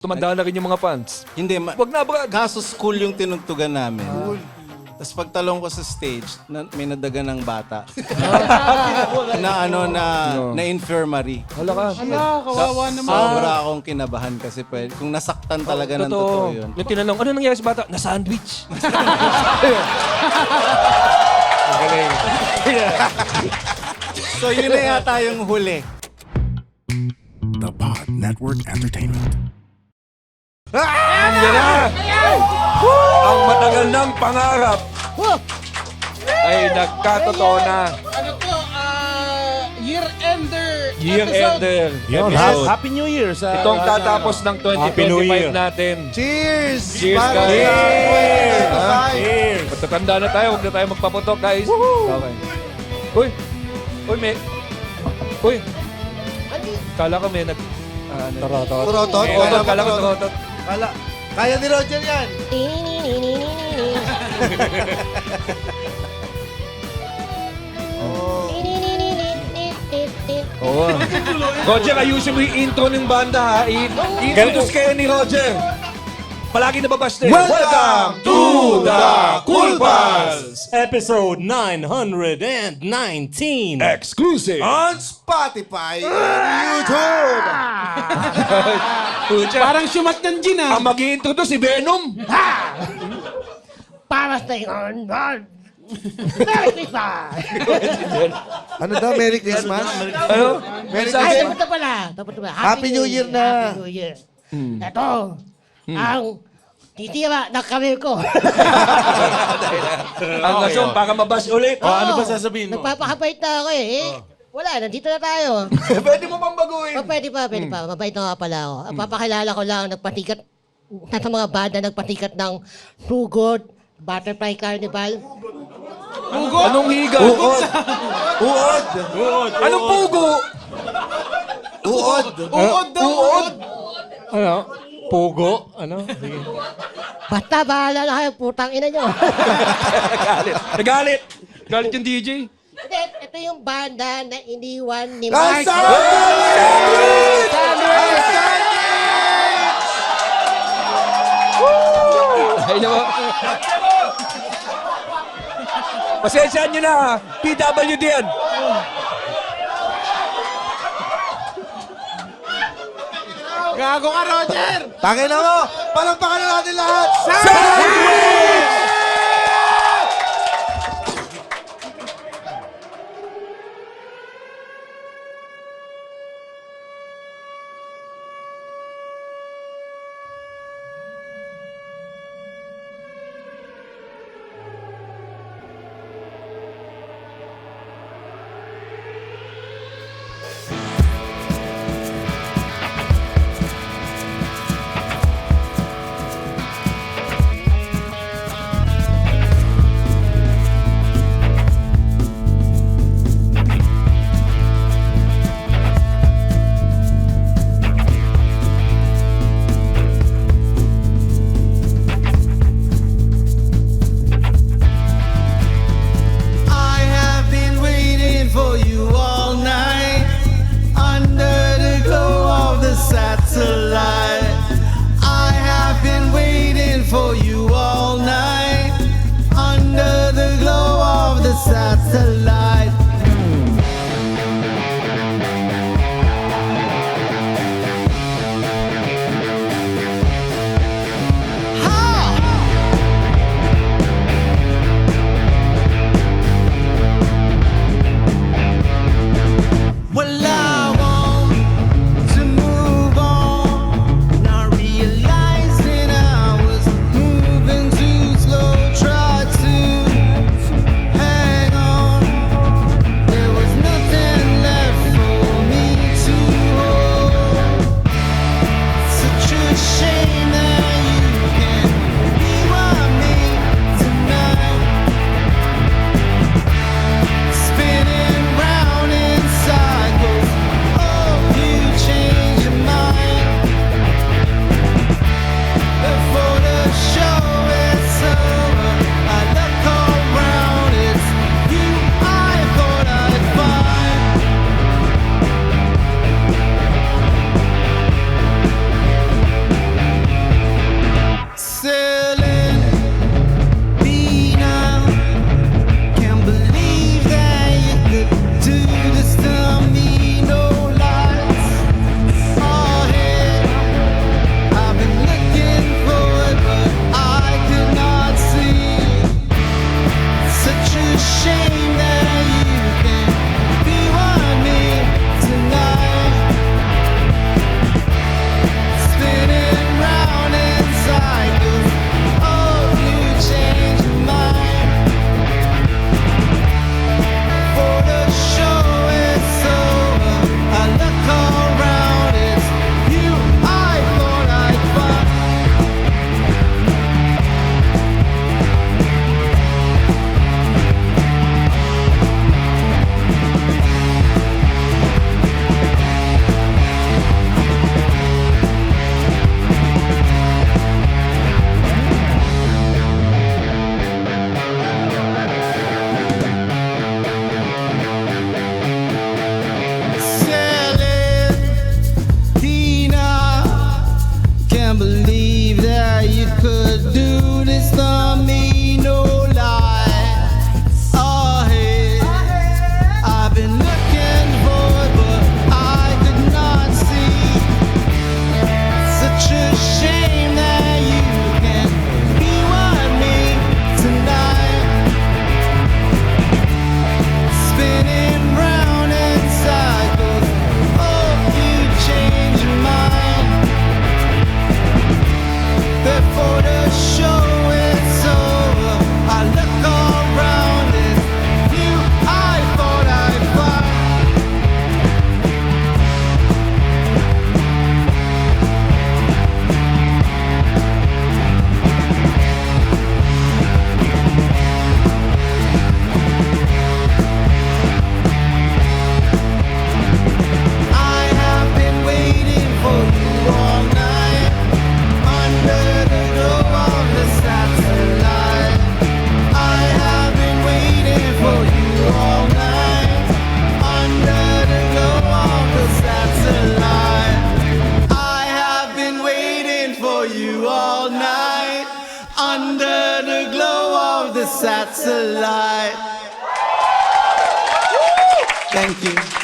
Tumanda na rin yung mga fans. Hindi, Wag na, Brad. kaso school yung tinugtugan namin. Tapos pagtalong ko sa stage, may nadaga ng bata. na infirmary. Hala ka. Kawawa naman. Sobra akong kinabahan kasi kung nasaktan talaga ng totoo yun. Yung tinanong, ano nangyari sa bata? Na-sandwich. So yun na yata yung huli. The Pod Network Entertainment. Yan na! Ang matagal ng pangarap ay nagkatotoo na. Ano to? Year-ender. Year-ender Yun, episode. Happy New Year sa... Itong tatapos ng Happy New Year. 2025 natin. Cheers! Cheers, Para guys. sa Cheers! Matatanda na tayo, huwag na tayo magpaputok, guys. Okay. Uy! Uy, may... Uy! Kala ko may nag... Torotot. Torotot? Kala ko torotot. Kaya ni Roger yan. Oo. Roger, ayusin mo yung intro ng banda, ha? I-introduce kayo ni Roger. Palagi nababash din. Welcome to the Cool Pals! Episode 919. Exclusive! On Spotify and YouTube. Pucha, Parang syumat ng gin ang mag-i-introduce si Venom. Para sa inyo, Merry Christmas! Ano daw? Merry Christmas? Ano? Merry Ay, Christmas? ito pala. Happy New Year na. Happy New Year. Ito, ang titira ng career ko. Ang rason para mabash ulit. Ano ba sasabihin mo? Nagpapakabait na ako eh. Wala, nandito na tayo. Pwede mo bang baguhin? Pwede pa. Mabait na nga pala ako. Papakilala ko lang, nagpatikat, sa mga banda, nagpatikat ng Sugod, Butterfly Carnival. Anong higa? Uod. Anong pugo? Uod. Uod daw. Uod. Ano? Pugo? Ano? Sige. Basta bahala na kayo, putang ina nyo. Nagalit. Galit yung DJ. Hindi, ito yung banda na iniwan ni Ay, Mark. Ay, naman. Pasensyahan nyo na, ha? PWD yan. Gago ka, Roger. Tangin na mo. Palampakan na natin lahat. I have been waiting for you all night under the glow of the satellite. I have been waiting for you all night under the glow of the satellite. Well, I want to move on, not realizing I was moving too slow. Tried to hang on, there was nothing left for me to hold. Such a shame that you can't be with me tonight. Spinning round in cycles. Oh, you change your mind before the show is over. I look around, it's you I thought I'd find. for you all night under the glow of the satellite. Thank you.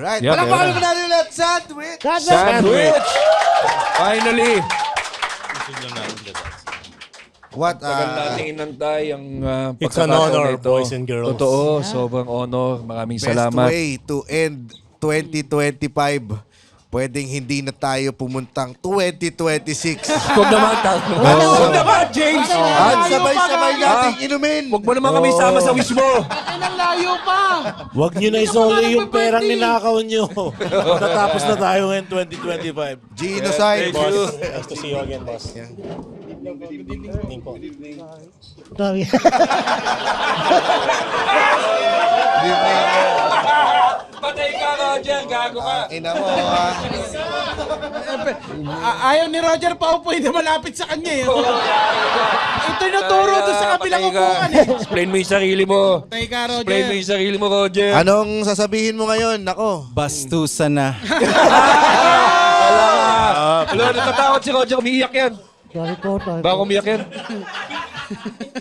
Alright. Yeah, Palakpakan meron. ko natin ulit. Sandwich. Sandwich! Finally! What? Tagal nating inantay ang It's an pagkakataon honor, na ito. boys and girls. Totoo, sobrang honor. Maraming Best salamat. way to end 2025 pwedeng hindi na tayo pumuntang 2026. Huwag naman, Huwag naman, James! At sabay-sabay nating inumin. Huwag mo naman kami sama sa wish mo. Ay, nang layo pa. Huwag nyo na isole yung perang ninakaw nyo. Tatapos na tayo ngayon 2025. Genocide. Thank you. Nice to see you again, boss. Sorry. Patay ka, Roger. Gago ka. Ina mo, Ayaw ni Roger paupoy na malapit sa kanya eh. Ito naturo doon sa kabilang Patay ka. upuan eh. Explain mo yung sarili mo. Patay ka, Roger. Explain mo yung sarili mo, Roger. Anong sasabihin mo ngayon? Nako. Bastusan na. Wala, natatakot si Roger. Umiiyak yan. Sorry po, sorry Baka po. umiyak yan.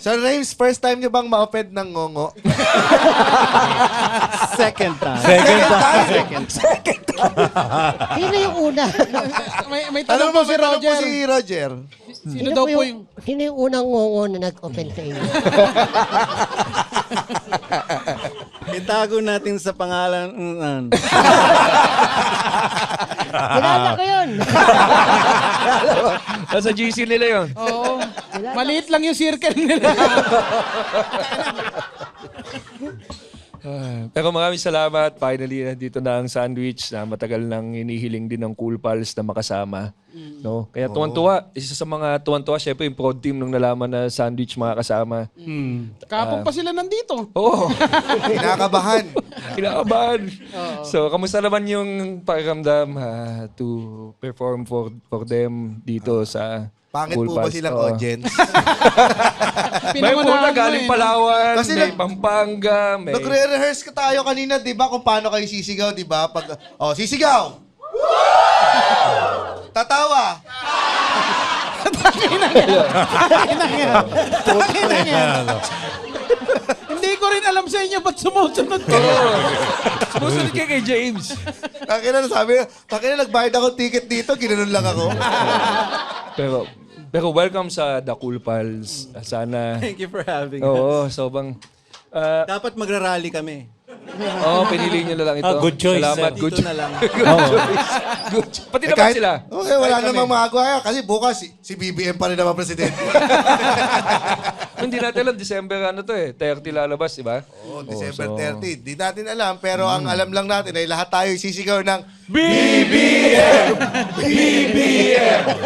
Sir Rames, first time nyo bang ma-offend ng ngongo? Second time. Sino yung una? May Tanong tanong mo po si Roger. si Roger. Sino daw po yung... Sino yung unang ngongo na nag-offend sa inyo? Itago natin sa pangalan. Kilala ko yun. Nasa GC nila yun. Oo. Maliit lang yung circle nila. Pero maraming salamat. Finally, nandito na ang sandwich na matagal nang hinihiling din ng Cool Pals na makasama. No? Kaya tuwan-tuwa. Isa sa mga tuwan-tuwa, syempre yung prod team nung nalaman na sandwich makakasama. Kapag pa sila nandito. Oo. Kinakabahan. Kinakabahan. So, kamusta naman yung pakiramdam to perform for them dito sa Pangit Cool po ba Pals? silang Oo. audience? May una Pinangunahan mo galing eh. Palawan, Kasi may nag- Pampanga, may... Nagre-rehearse ka tayo kanina, di ba? Kung paano kayo sisigaw, di ba? Pag, sisigaw! Tatawa! Hindi ko rin alam sa inyo ba't sumusunod kayo. Sumusunod kayo kay James. Takina na sabi, takina nagbayad ako ticket dito, ginanon lang ako. Pero welcome sa The Cool Pals. Sana... Thank you for having us. Oo, sobrang... Dapat magrarally kami. pinili nyo na lang ito. Good choice. Salamat, Dito good choice. na lang. Good choice. Pati naman sila. Okay, wala namang magagawa kasi bukas si BBM pa rin naman presidente. Hindi natin alam, December 30 lalabas, di ba? Oo, December 30. Di natin alam, pero ang alam lang natin ay lahat tayo sisigaw ng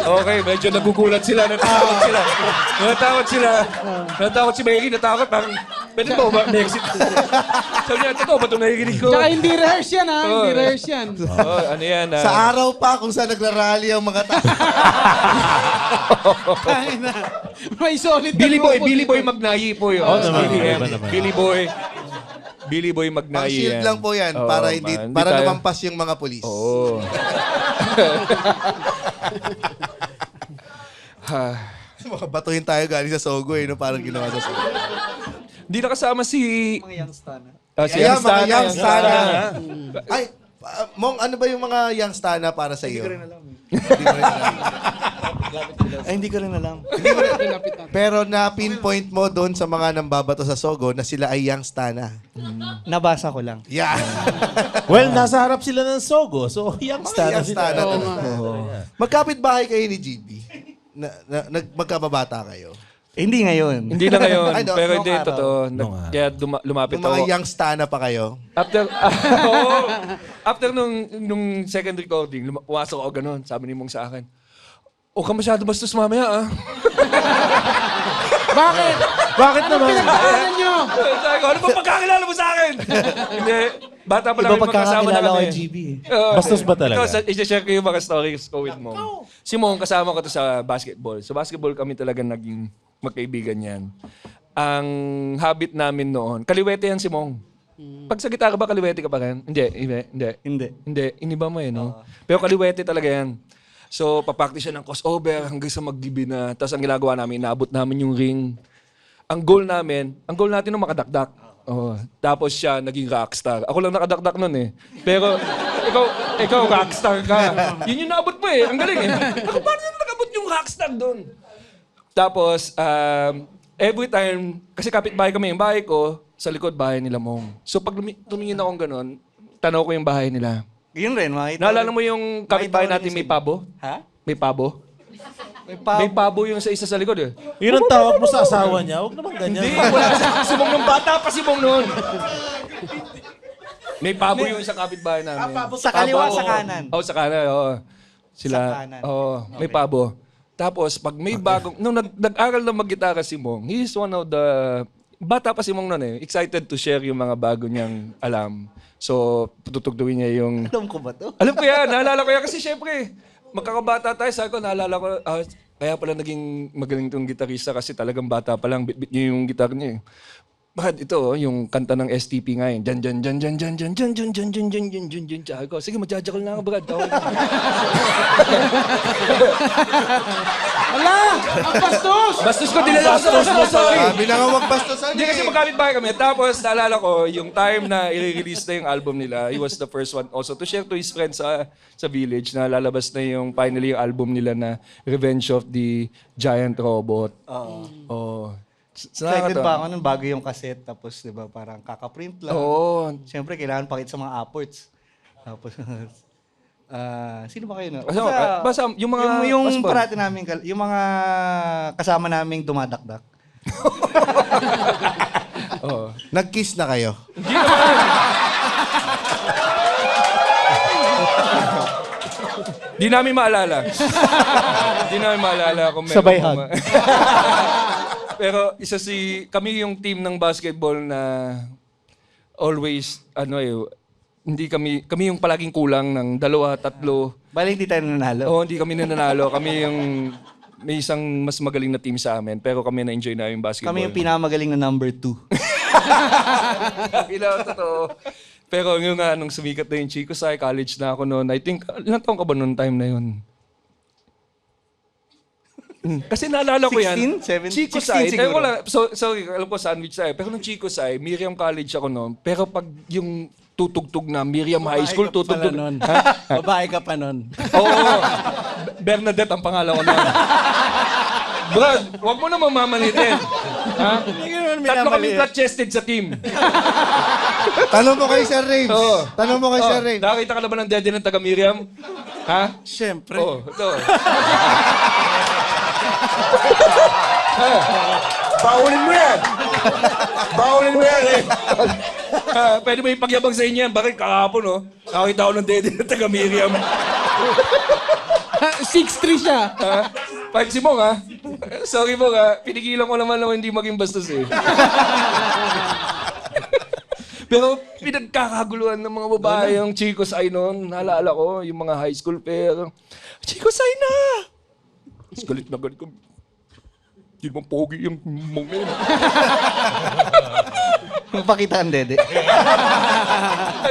Okay, medyo nagugulat sila, natakot sila. Natakot si Mary, natakot. Parang, pwede ba ma-exit? Sabi niya, totoo ba itong nakikinig ko? Tsaka hindi rehearse yan ha. Hindi Oo. rehearse yan. Oh, ano yan? sa araw pa kung saan nagrarally ang mga tao. May solid na Billy Boy, grupo Billy dito. Boy Magnayi po yun. Oo naman, BBM. iba naman. Billy Boy Pang Magnayi shield yan. lang po yan Oo, para hindi man. para tayo- lumampas yung mga pulis. Oo. Batuhin tayo galing sa Sogo no? Parang ginawa sa Sogo. Hindi nakasama si... Mga youngstana. Si Ayan, Youngstana. mga Youngstana. Ay, Mong, ano ba yung mga Youngstana para sa iyo? Hindi ko rin alam. Pero na-pinpoint mo doon sa mga nambabato sa Sogo na sila ay Youngstana. Nabasa ko lang. Yeah. Well, nasa harap sila ng Sogo. So, youngster na sila. Youngstana talaga. Magkapit bahay kayo ni GB? Magkababata kayo? Hindi ngayon. Hindi na ngayon, Ay, no, pero nung hindi, araw. totoo. Kaya lumapit Yung mga ako. Youngstana pa kayo? After, after nung second recording, pumasok ako ganun. Sabi ni Mong sa akin, "O ka masyado bastos mamaya, ah." Bakit? Bakit Anong naman? pinagdaanan nyo? Sabi ko, "Ano ba pagkakilala mo sa akin?" Hindi. Bata pa lang yung magkasama na kami. Oo. Bastos ba talaga? Ito, i-share ko yung mga stories ko with Mong. Si Mong, kasama ko to sa basketball. Sa basketball kami talaga naging magkaibigan yan. Ang habit namin noon, kaliwete yan si Mong. Pag sa gitara ba, kaliwete ka pa rin? Hindi. Iniba mo eh, no? Pero kaliwete talaga yan. So, papaktis siya ng crossover hanggang sa mag-GB na. Tapos ang ginagawa namin, inaabot namin yung ring. Ang goal natin nung makadakdak. Oh, tapos siya naging rockstar. Ako lang nakadakdak nun eh. Pero ikaw rockstar ka. Yun yung naabot mo eh. Ang galing eh. Ako, paano na nakabot yung rockstar doon? Tapos, every time, kasi kapitbahay kami yung bahay ko, sa likod bahay nila Mong. So pag tumingin akong ganun, tanaw ko yung bahay nila. Yun rin, makita. Naalala mo yung kapitbahay Makita ko natin rin may yung pabo? Ha? May pabo? May pabo yung sa isa sa likod eh. Yun ang tawag mo sa asawa niya. Huwag naman ganyan. Hindi, wala si Mong nung bata pa si Mong noon. May pabo yung sa kapitbahay namin. Sa kaliwa, Pabo, sa oo. kanan. Oo, sa kanan, oo. Sila, Sa kanan. oo, may pabo. Tapos, pag may bagong, nung nag-aral na mag-gitara si Mong, he is one of the, bata pa si Mong noon eh, excited to share yung mga bago niyang alam. So, tutugtugin niya yung, Alam ko ba to? alam ko yan, naalala ko yan kasi syempre, magkakabata tayo, sabi ko, naalala ko, kaya pala naging magaling tong gitarista kasi talagang bata pa lang, bit niya yung gitar niya eh. Bakit ito, yung kanta ng STP nga yun. Jan, jan, jan, jan, jan, jan, jan, jan, jan, jan, jan, jan, jan, jan, jan. Ako, sige, magjajakal na ako, Brad. Ala! Ang bastos! Bastos ko, dinala ko sa bastos. Sorry. Sabi na nga magbastosan Hindi kasi magkapit-bahay kami. Tapos, naalala ko, yung time na i-release na yung album nila, he was the first one also to share to his friends sa village na lalabas na yung finally yung album nila na Revenge of the Giant Robot. Oo. Excited pa ako nung bago yung cassette. Tapos, di ba, parang kakaprint lang. Oo. Siyempre, kailangan pakita sa mga apports. Tapos, sino ba kayo na? Basta yung mga... Yung pasbog. parati namin, yung mga kasama naming dumadakdak. Oo. Nag-kiss na kayo. Di namin maalala. Di namin maalala kung meron. Sabay hug. Pero kami yung team ng basketball na always, hindi kami yung palaging kulang ng 2, 3. Bali, hindi tayo nanalo. Oo, hindi kami nananalo. Kami yung may isang mas magaling na team sa amin, pero kami na-enjoy na yung basketball. Kami yung pinamagaling na number 2. Totoo. Pero yung nung sumikat na yung Chico Sai, college na ako noon. I think, ilang taon ka ba noon time na yun? Kasi naalala ko yan. 16, 17, Chico 16 Sai. siguro. Sorry, alam ko sandwich Sai. Pero nung Chico Sai, Miriam College ako noon. Pero pag yung tutugtog na Miriam High School, tutugtog. Babae ka pa nun. Oo. Bernadette ang pangalan ko noon. Brad, huwag mo na mamamalitin. Ha? Tatlo kaming flat-chested sa team. Tanong mo kay Sir Rames. Oo. Tanong mo kay Sir Rames. Nakakita ka na ba ng dede ng taga Miriam? Ha? Siyempre. Oo, ito. Baulin mo yan! Baulin mo yan eh! Pwede mo ipagyabang sa inyo yan. Bakit kahapon, no? Nakakita ko ng dede ng taga Miriam. 6'3" siya. Pag si Mong, ha? Sorry, Mong, ha? Pinigilan ko naman hindi maging bastos, eh. Pero pinagkakaguluhan ng mga babae yung Chico Sai noon. Naalala ko, yung mga high school pair. Chico Sai na! Mas galit na galit ko. Hindi naman pogi yung Mong na yun. Magpakita ang dede.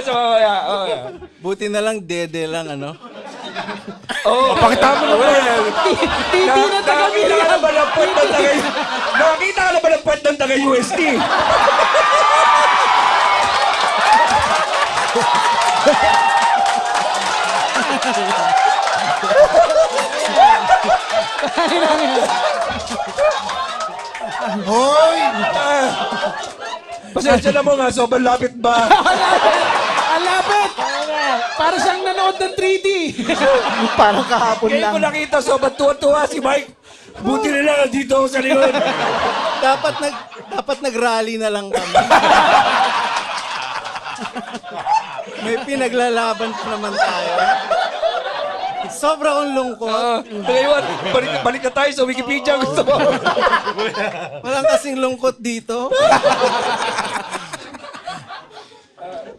So, yeah. Buti na lang, dede lang, ano? Oh, pakita mo naman. Titi na taga Nakakita ka na ba ng puwet ng taga... Nakakita ka na ba ng puwet ng taga UST? Hoy! Pasensya na mo nga, sobrang lapit ba? Ang lapit! Para siyang nanood ng 3D. Parang kahapon Ngayon lang. ko nakita, sobrang tuwa-tuwa si Mike. Buti na lang, dito ako sa likod. Dapat nag-rally na lang kami. May pinaglalaban pa naman tayo. Sobra akong lungkot. Ngayon, balik na tayo sa Wikipedia. Gusto mo? Walang kasing lungkot dito.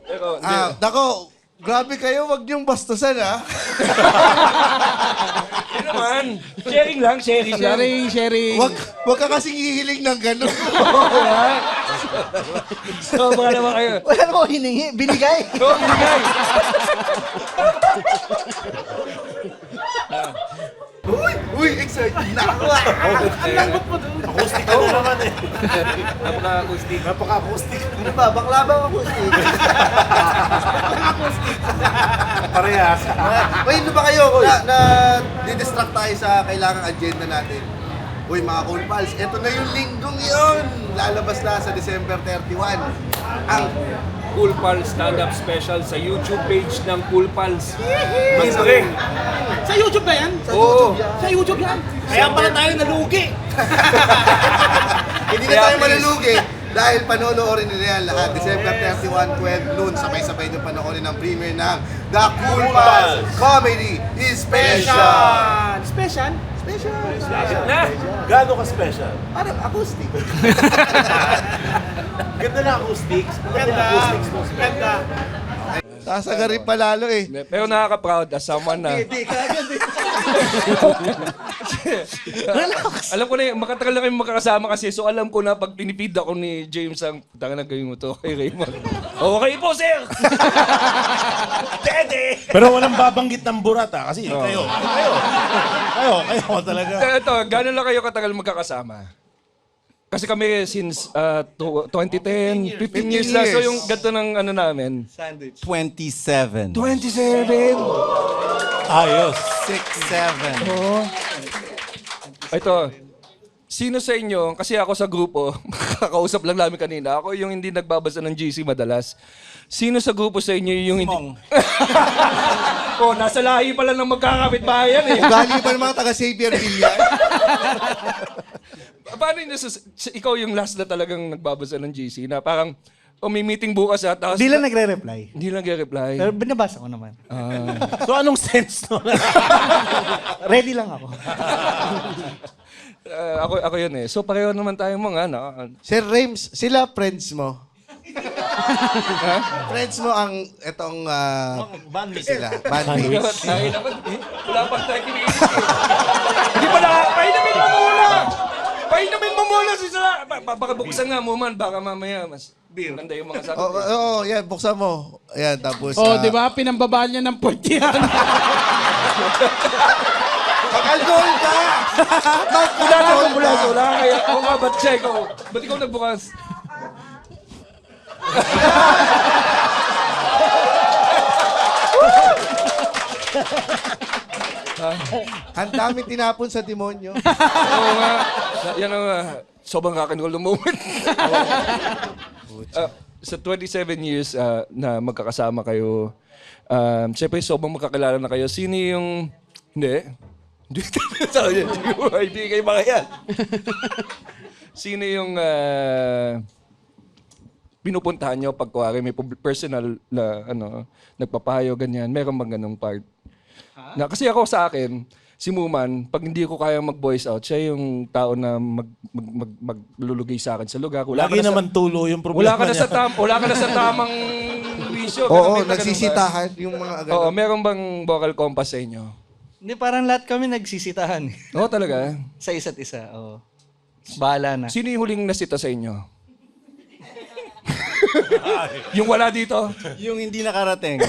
Pero, Dako, grabe kayo, wag niyong bastusan, ha? hindi naman. Sharing lang. Sharing. Wag ka kasing hihiling ng gano'n. Sobra naman kayo. Wala na ako hiningi. Binigay. Oo, binigay. Uy, excited na ako. Napaka-acoustic. Ano ba? Bakla ba ako? Parehas. Uy, ano ba kayo? Didistract tayo sa kailangang agenda natin. Uy, mga Cool Pals, eto na yung linggong yun. Lalabas na sa December 31. Ang Cool Pals stand-up special sa YouTube page ng Cool Pals. Libre. Sa YouTube ba yan? Oo. Sa YouTube yan? Kaya pala tayo nalugi. Hindi na tayo malulugi dahil panonoorin nila yan lahat. December 31, 12 noon, sabay-sabay nyo panoorin ang premiere ng The Cool Pals Comedy Special! Special? Na. Gaano ka special? Parang acoustic. Ganda na acoustics. Ganda. Sasagarin pa lalo eh. Pero nakaka-proud as someone na... Alam ko na yun, makatagal na kayo makakasama kasi so alam ko na pag pinipid ako ni James ang tanga na gawin mo to kay Raymond. Okay po, sir! Tede! Pero walang babanggit ng burata kasi kayo talaga. Ito, gano'n lang kayo katagal magkakasama? Kasi kami since 2010, 15 years na. So yung ganito ng ano namin. 27. 27! Ayos. 6, 7. Ito, sino sa inyo, kasi ako sa grupo, kakausap lang namin kanina, ako yung hindi nagbabasa ng GC madalas. Sino sa grupo sa inyo yung hindi... Mong. Oh, nasa lahi pala ng magkakapit-bahay yan eh. Ugali pa ng mga taga-Xavier Villa. Paano yun, ikaw yung last na talagang nagbabasa ng GC na parang, may meeting bukas ha, tapos... Hindi lang nagre-reply. Hindi lang nagre-reply. Pero binabasa ko naman. So anong sense no? Ready lang ako. Ako yun eh. So pareho naman tayong mga, Sir Rames, sila friends mo? Friends mo ang itong Bandmates. sila, bandmates. Ay, naman, wala pa tayo kiniisip eh. Hindi pa na, painumin mo muna! Painumin mo muna si Sara! Baka buksan nga mo man, baka mamaya mas ganda yung mga sagot. Oo, yan, buksan mo. Ayan, tapos... Oh, di ba? Pinambabaan niya ng puwet yan. Mag-alcohol ka! Wala na akong bulas, wala kaya. Ako nga, ba't siya ikaw? Ba't ikaw nagbukas? Ang dami tinapon sa demonyo. Oo nga. Yan ang sobrang kakanol ng moment. Sa 27 years na magkakasama kayo, siyempre sobrang magkakilala na kayo. Sino yung... Hindi. Hindi kayo mga yan. Sino yung pinupuntahan nyo pag kuwari may personal na nagpapayo, ganyan. Meron bang ganong part? Na, kasi ako sa akin, si Muman, pag hindi ko kaya mag-voice out, siya yung tao na maglulugay sa akin sa lugar. Lagi naman tulo yung problema Wala ka na sa tamang wisyo. Oo, nagsisitahan yung mga Oo, agad. meron bang vocal compass sa inyo? Hindi, parang lahat kami nagsisitahan. Oo, talaga. Sa isa't isa. Oo. Bahala na. Sino yung huling nasita sa inyo? Yung wala dito? Yung hindi nakarating.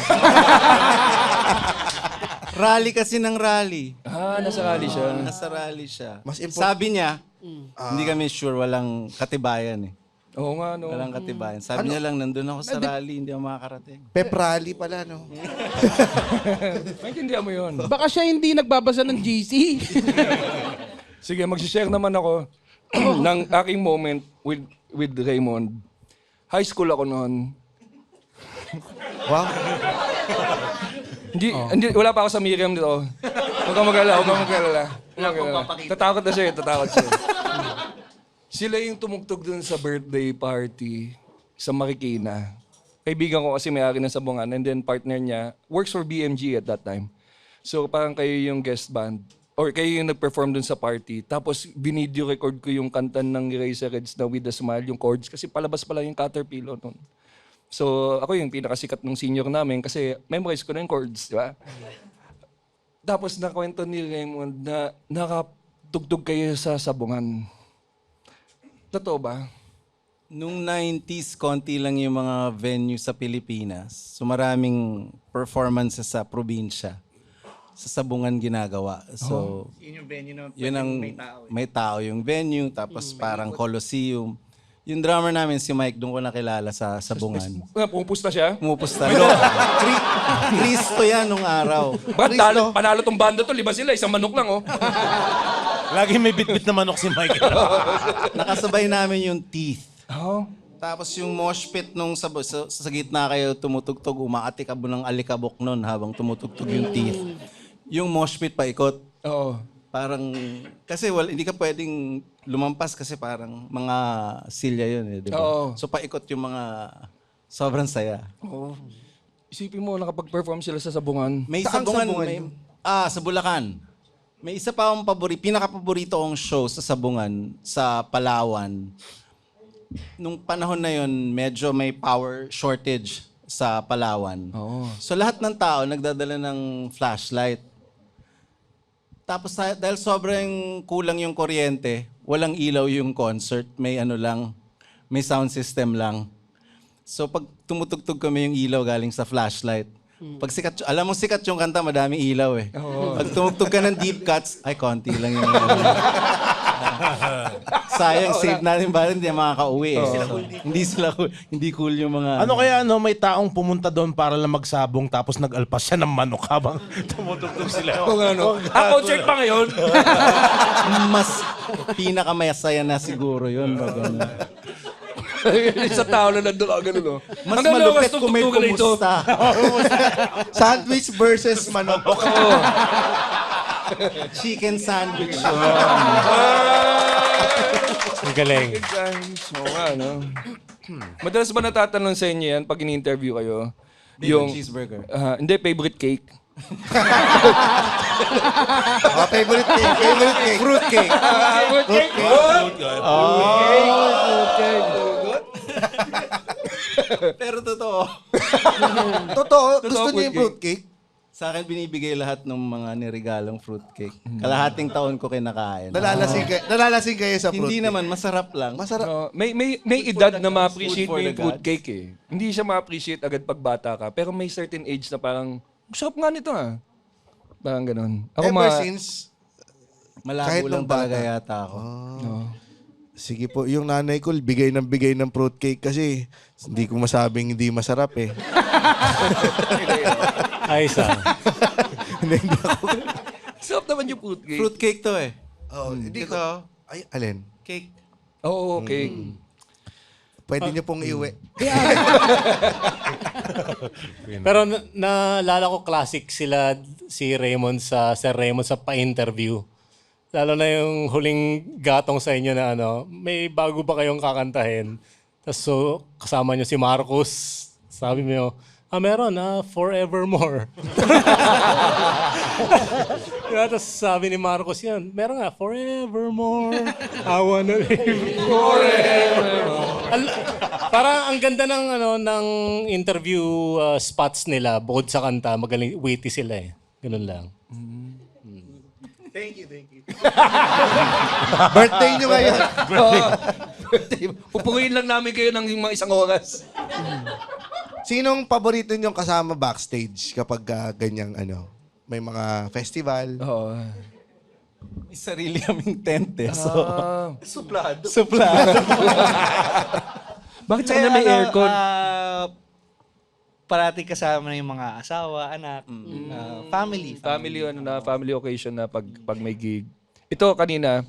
Rally kasi ng rally. Nasa rally siya. Nasa rally siya. Mas Sabi niya, hindi kami sure, walang katibayan eh. Oo nga, no. Walang katibayan. Sabi niya lang, nandun ako sa rally, hindi ako makakarating. Pep rally pala, no? Maintindihan mo yun. Baka siya hindi nagbabasa ng GC. Sige, mag-share naman ako ng aking moment with Raymond. High school ako noon. Wow. Hindi, wala pa ako sa Miriam dito. Huwag kang mag-alala. Tatakot na siya. Sila yung tumugtog dun sa birthday party sa Marikina. Kaibigan ko kasi may-ari ng Sabungan and then partner niya works for BMG at that time. So parang kayo yung guest band or kayo yung nag-perform dun sa party. Tapos binideo record ko yung kanta ng Eraserheads na With a Smile, yung chords kasi palabas pala yung Caterpillar nun. So ako yung pinakasikat ng senior namin kasi memorize ko na yung chords, di ba? Tapos nakwento ni Raymond na nakatugtog kayo sa Sabungan. Totoo ba? Nung 90s, konti lang yung mga venue sa Pilipinas. So maraming performances sa probinsya. Sa Sabungan ginagawa. So, Yun yung venue na yun ang may tao yung venue, tapos parang Colosseum. Yung drummer namin, si Mike, doon ko nakilala sa Sabungan. Pumupusta siya? Pumupusta. Kristo yan nung araw. Ba't panalo tong banda to? 5 sila, isang manok lang oh. Lagi may bitbit na manok si Mike. Nakasabay namin yung Teeth. Oh. Tapos yung mosh pit nung sa gitna kayo tumutugtog, umaatikabo ng alikabok nun habang tumutugtog yung teeth. Yung mosh pit paikot. Oo. Parang, kasi hindi ka pwedeng lumampas kasi parang mga silya yun eh, di ba? Oo. So paikot yung mga sobrang saya. Oo. Isipin mo, nakapag-perform sila sa Sabungan. May Saan sabungan, Sabungan sa Bulacan. May isa pa akong pinaka-paborito kong show sa Sabungan, sa Palawan. Nung panahon na yon, medyo may power shortage sa Palawan. Oo. So lahat ng tao nagdadala ng flashlight. Tapos dahil sobrang kulang yung kuryente, walang ilaw yung concert, may may sound system lang. So pag tumutugtog kami yung ilaw galing sa flashlight, pag sikat, alam mo sikat yung kanta, madaming ilaw eh. Pag tumugtog ka ng deep cuts, ay konti lang yung sayang, save natin ba hindi makakauwi eh. Hindi cool yung mga... Ano kaya may taong pumunta doon para lang magsabong tapos nag-alpas siya ng manok habang tumutugtog sila. Kung ano. Concert pa ngayon. Mas pinakamayasaya na siguro yun. Sa tao na nandun ako, ganun, no? Mas Hanggang malupit lakas kung may tugtugan na ito. kumusta. Sandwich versus manok. Chicken sandwich. Ang galing. Oo nga, no? Madalas ba natatanong sa inyo yan pag ini-interview kayo? Yung cheeseburger. Hindi, favorite cake. Favorite cake. Favorite cake. Fruit cake. Fruit cake? Pero totoo. Totoo, gusto niyo yung fruit fruit cake? Sa akin binibigay lahat ng mga niregalong fruit cake. Kalahating taon ko kinakain. Nalalasing kayo sa fruit Hindi cake? naman, masarap lang. Masarap. May edad na ma-appreciate Food for mo yung the fruit gods. cake eh. Hindi siya ma-appreciate agad pag bata ka. Pero may certain age na parang, sarap nga nito ah. Parang ganun. Ever since, Malabo kahit lang nung talaga bata. yata ako. sige po, yung nanay ko, bigay ng fruit cake kasi hindi ko masabing hindi masarap eh. Ayos Hindi ako. sarap naman yung fruit cake. Fruit cake to eh. Oh, hindi ko. Ay, alin? Cake. Oo, cake. Pwede niyo pong iuwi. Pero naalala ko classic sila si Raymond sa Sir Raymond sa pa-interview. Lalo na yung huling gatong sa inyo na may bago ba kayong kakantahin? Tapos so, kasama nyo si Marcos. Sabi mo, meron Forevermore. Tapos sabi ni Marcos yan, meron nga, Forevermore, I wanna live forevermore. Parang ang ganda ng interview spots nila, bukod sa kanta, magaling, witty sila eh. Ganun lang. Thank you. Birthday niyo ngayon. Pupukuin lang namin kayo ng mga isang oras. Sinong paborito niyong kasama backstage kapag ganyang may mga festival? Oo. May sarili kaming tent eh. So, Suplado. suplado. Bakit sa kanya may aircon? Parati kasama na yung mga asawa, anak, family. Family occasion na pag may gig. Ito kanina,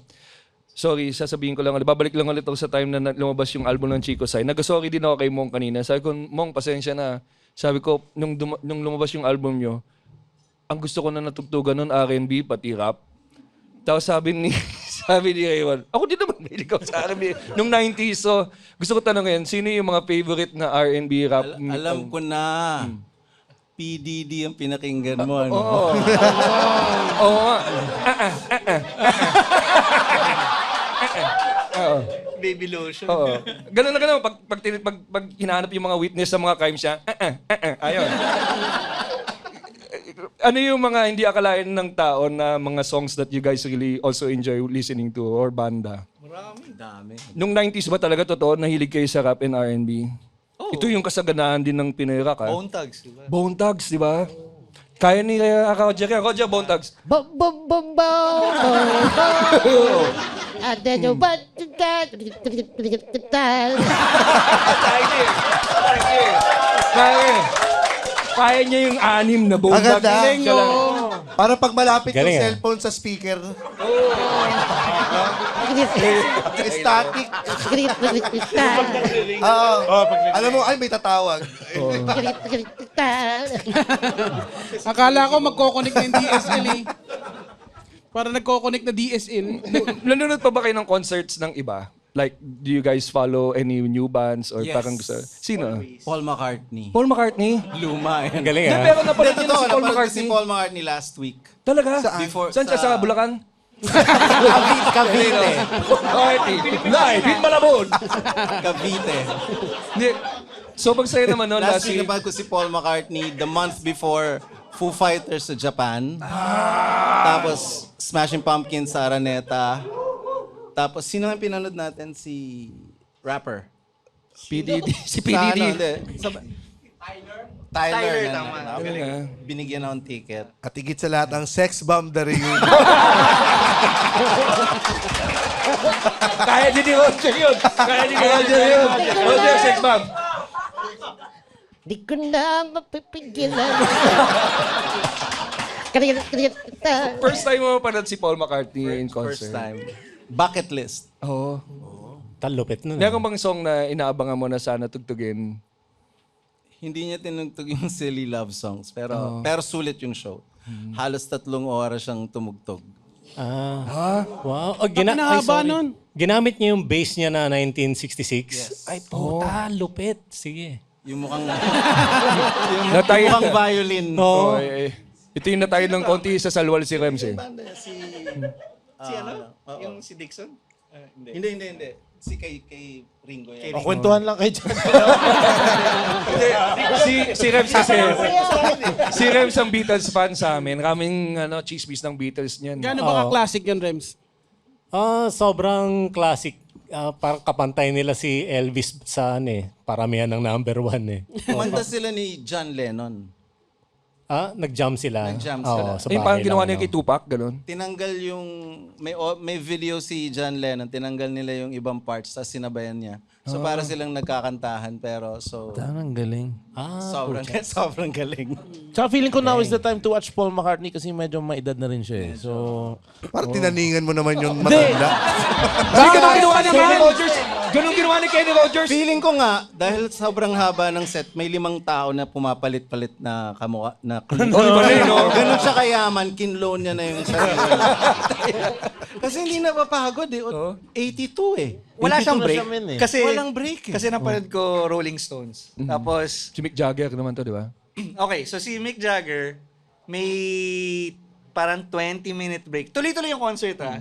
sorry, sasabihin ko lang, babalik lang ulit ako sa time na lumabas yung album ng Chico Sai. Nag-sorry din ako kay Mong kanina. Sabi ko, Mong, pasensya na. Sabi ko, nung lumabas yung album nyo, ang gusto ko na natugtugan nun, R&B, pati rap. Tapos sabi ni Raymond, ako din naman mahilig ako sa R&B nung 90s. So, gusto ko tanongin, sino yung mga favorite na R&B rap? Alam ko na. PDD ang pinakinggan mo. Oo. Oo. Baby lotion. Oo. Ganun na ganun. Pag hinahanap yung mga witness sa mga crimes siya, ayun. Ano yung mga hindi akalain ng tao na mga songs that you guys really also enjoy listening to or banda? Dami. Nung 90s ba talaga totoo nahilig kayo sa rap and R&B? Oh. Ito yung kasaganahan din ng Pinoy rock, ha? Bone Thugs, di ba? Bone Thugs, di ba? Kaya ni Roger, Bone Thugs. Bum bum bum bum bum. And then you want to Kaya niya yung anim na Bone Thugs. Agad Galing, Para pag malapit yung Galing, cellphone sa speaker. Static. Alam mo, ay may tatawag. Akala ko magkoconnect na yung DSL eh. Para nagkoconnect na DSL. Nanonood pa ba kayo ng concerts ng iba? Like, do you guys follow any new bands or Yes. parang gusto? Sino? Paul McCartney. Paul McCartney? Luma yan. Galing Hindi, ah. pero Hindi, napanood niyo na totoo. si Paul Napanood ko si McCartney. Paul McCartney last week. Talaga? Before- Saan ka? Sa Bulacan? Cavite. McCartney. Live in Malabon. Cavite. Hindi. So, pagsaya naman nun, Last week napanood ko si Paul McCartney the month before Foo Fighters sa Japan. Tapos Smashing Pumpkins sa Araneta. Tapos sino ang pinanood natin? Si rapper. PDD. Si Sa PDD. ano, hindi. Tyler. tama. Binigyan ako ng ticket. At higit sa lahat, ang sex bomb the reunion. Kaya din ni Roger yun. Kaya din ni Roger yun. Roger, sex bomb. Di ko na mapipigilan. First time mo mapanood si Paul McCartney in concert. First time. Bucket list. Oo. Talupit nun. Meron bang song na inaabangan mo na sana tugtugin? Hindi niya tinugtog yung silly love songs. Pero sulit yung show. Halos 3 oras siyang tumugtog. Wow. Oh, Pinahaba nun. Ginamit niya yung bass niya na 1966? Ay, puta, lupit. Sige. Yung mukhang, Natay. mukhang violin. Oh, ito yung natayo ng konti sa salwal si Rems eh. Si ano? Yung si Dixon? Hindi. Si kay Ringo yan. Kwentuhan lang kayo dyan. Si Rems kasi, si Rems ang Beatles fan sa amin. Kaming chismis ng Beatles niyan. Gano'n ba ka-classic yun, Rems? Sobrang classic. Parang kapantay nila si Elvis sa paramihan ng number 1 eh. Kumanta sila ni John Lennon. Nag-jam sila. Nag-jam Oo, sila. sa Yung parang bahay ginawa lang, niya kay Tupac, gano'n. Tinanggal yung may video si John Lennon, tinanggal nila yung ibang parts tapos sinabayan niya. So para silang nagkakantahan pero Ang galing. sobrang galing. Tsaka feeling ko now is the time to watch Paul McCartney kasi medyo maedad na rin siya eh. So, Parang tinaningan mo naman yung matanda. Kasi ganun ginawa ni Kenny Rogers. Ganun ginawa ni Kenny Rogers. Feeling ko nga dahil sobrang haba ng set, may 5 tao na pumapalit-palit na kamukha na Ganun siya kayaman, kinloan niya na yung sarili. Kasi hindi napapagod eh. 82 eh. Wala siyang 22 na break. siya, men, eh. Kasi, Walang break eh. Kasi napanood ko Rolling Stones. Tapos, Si Mick Jagger naman to, di ba? okay, so si Mick Jagger, may parang 20-minute break. Tuloy-tuloy yung concert ha.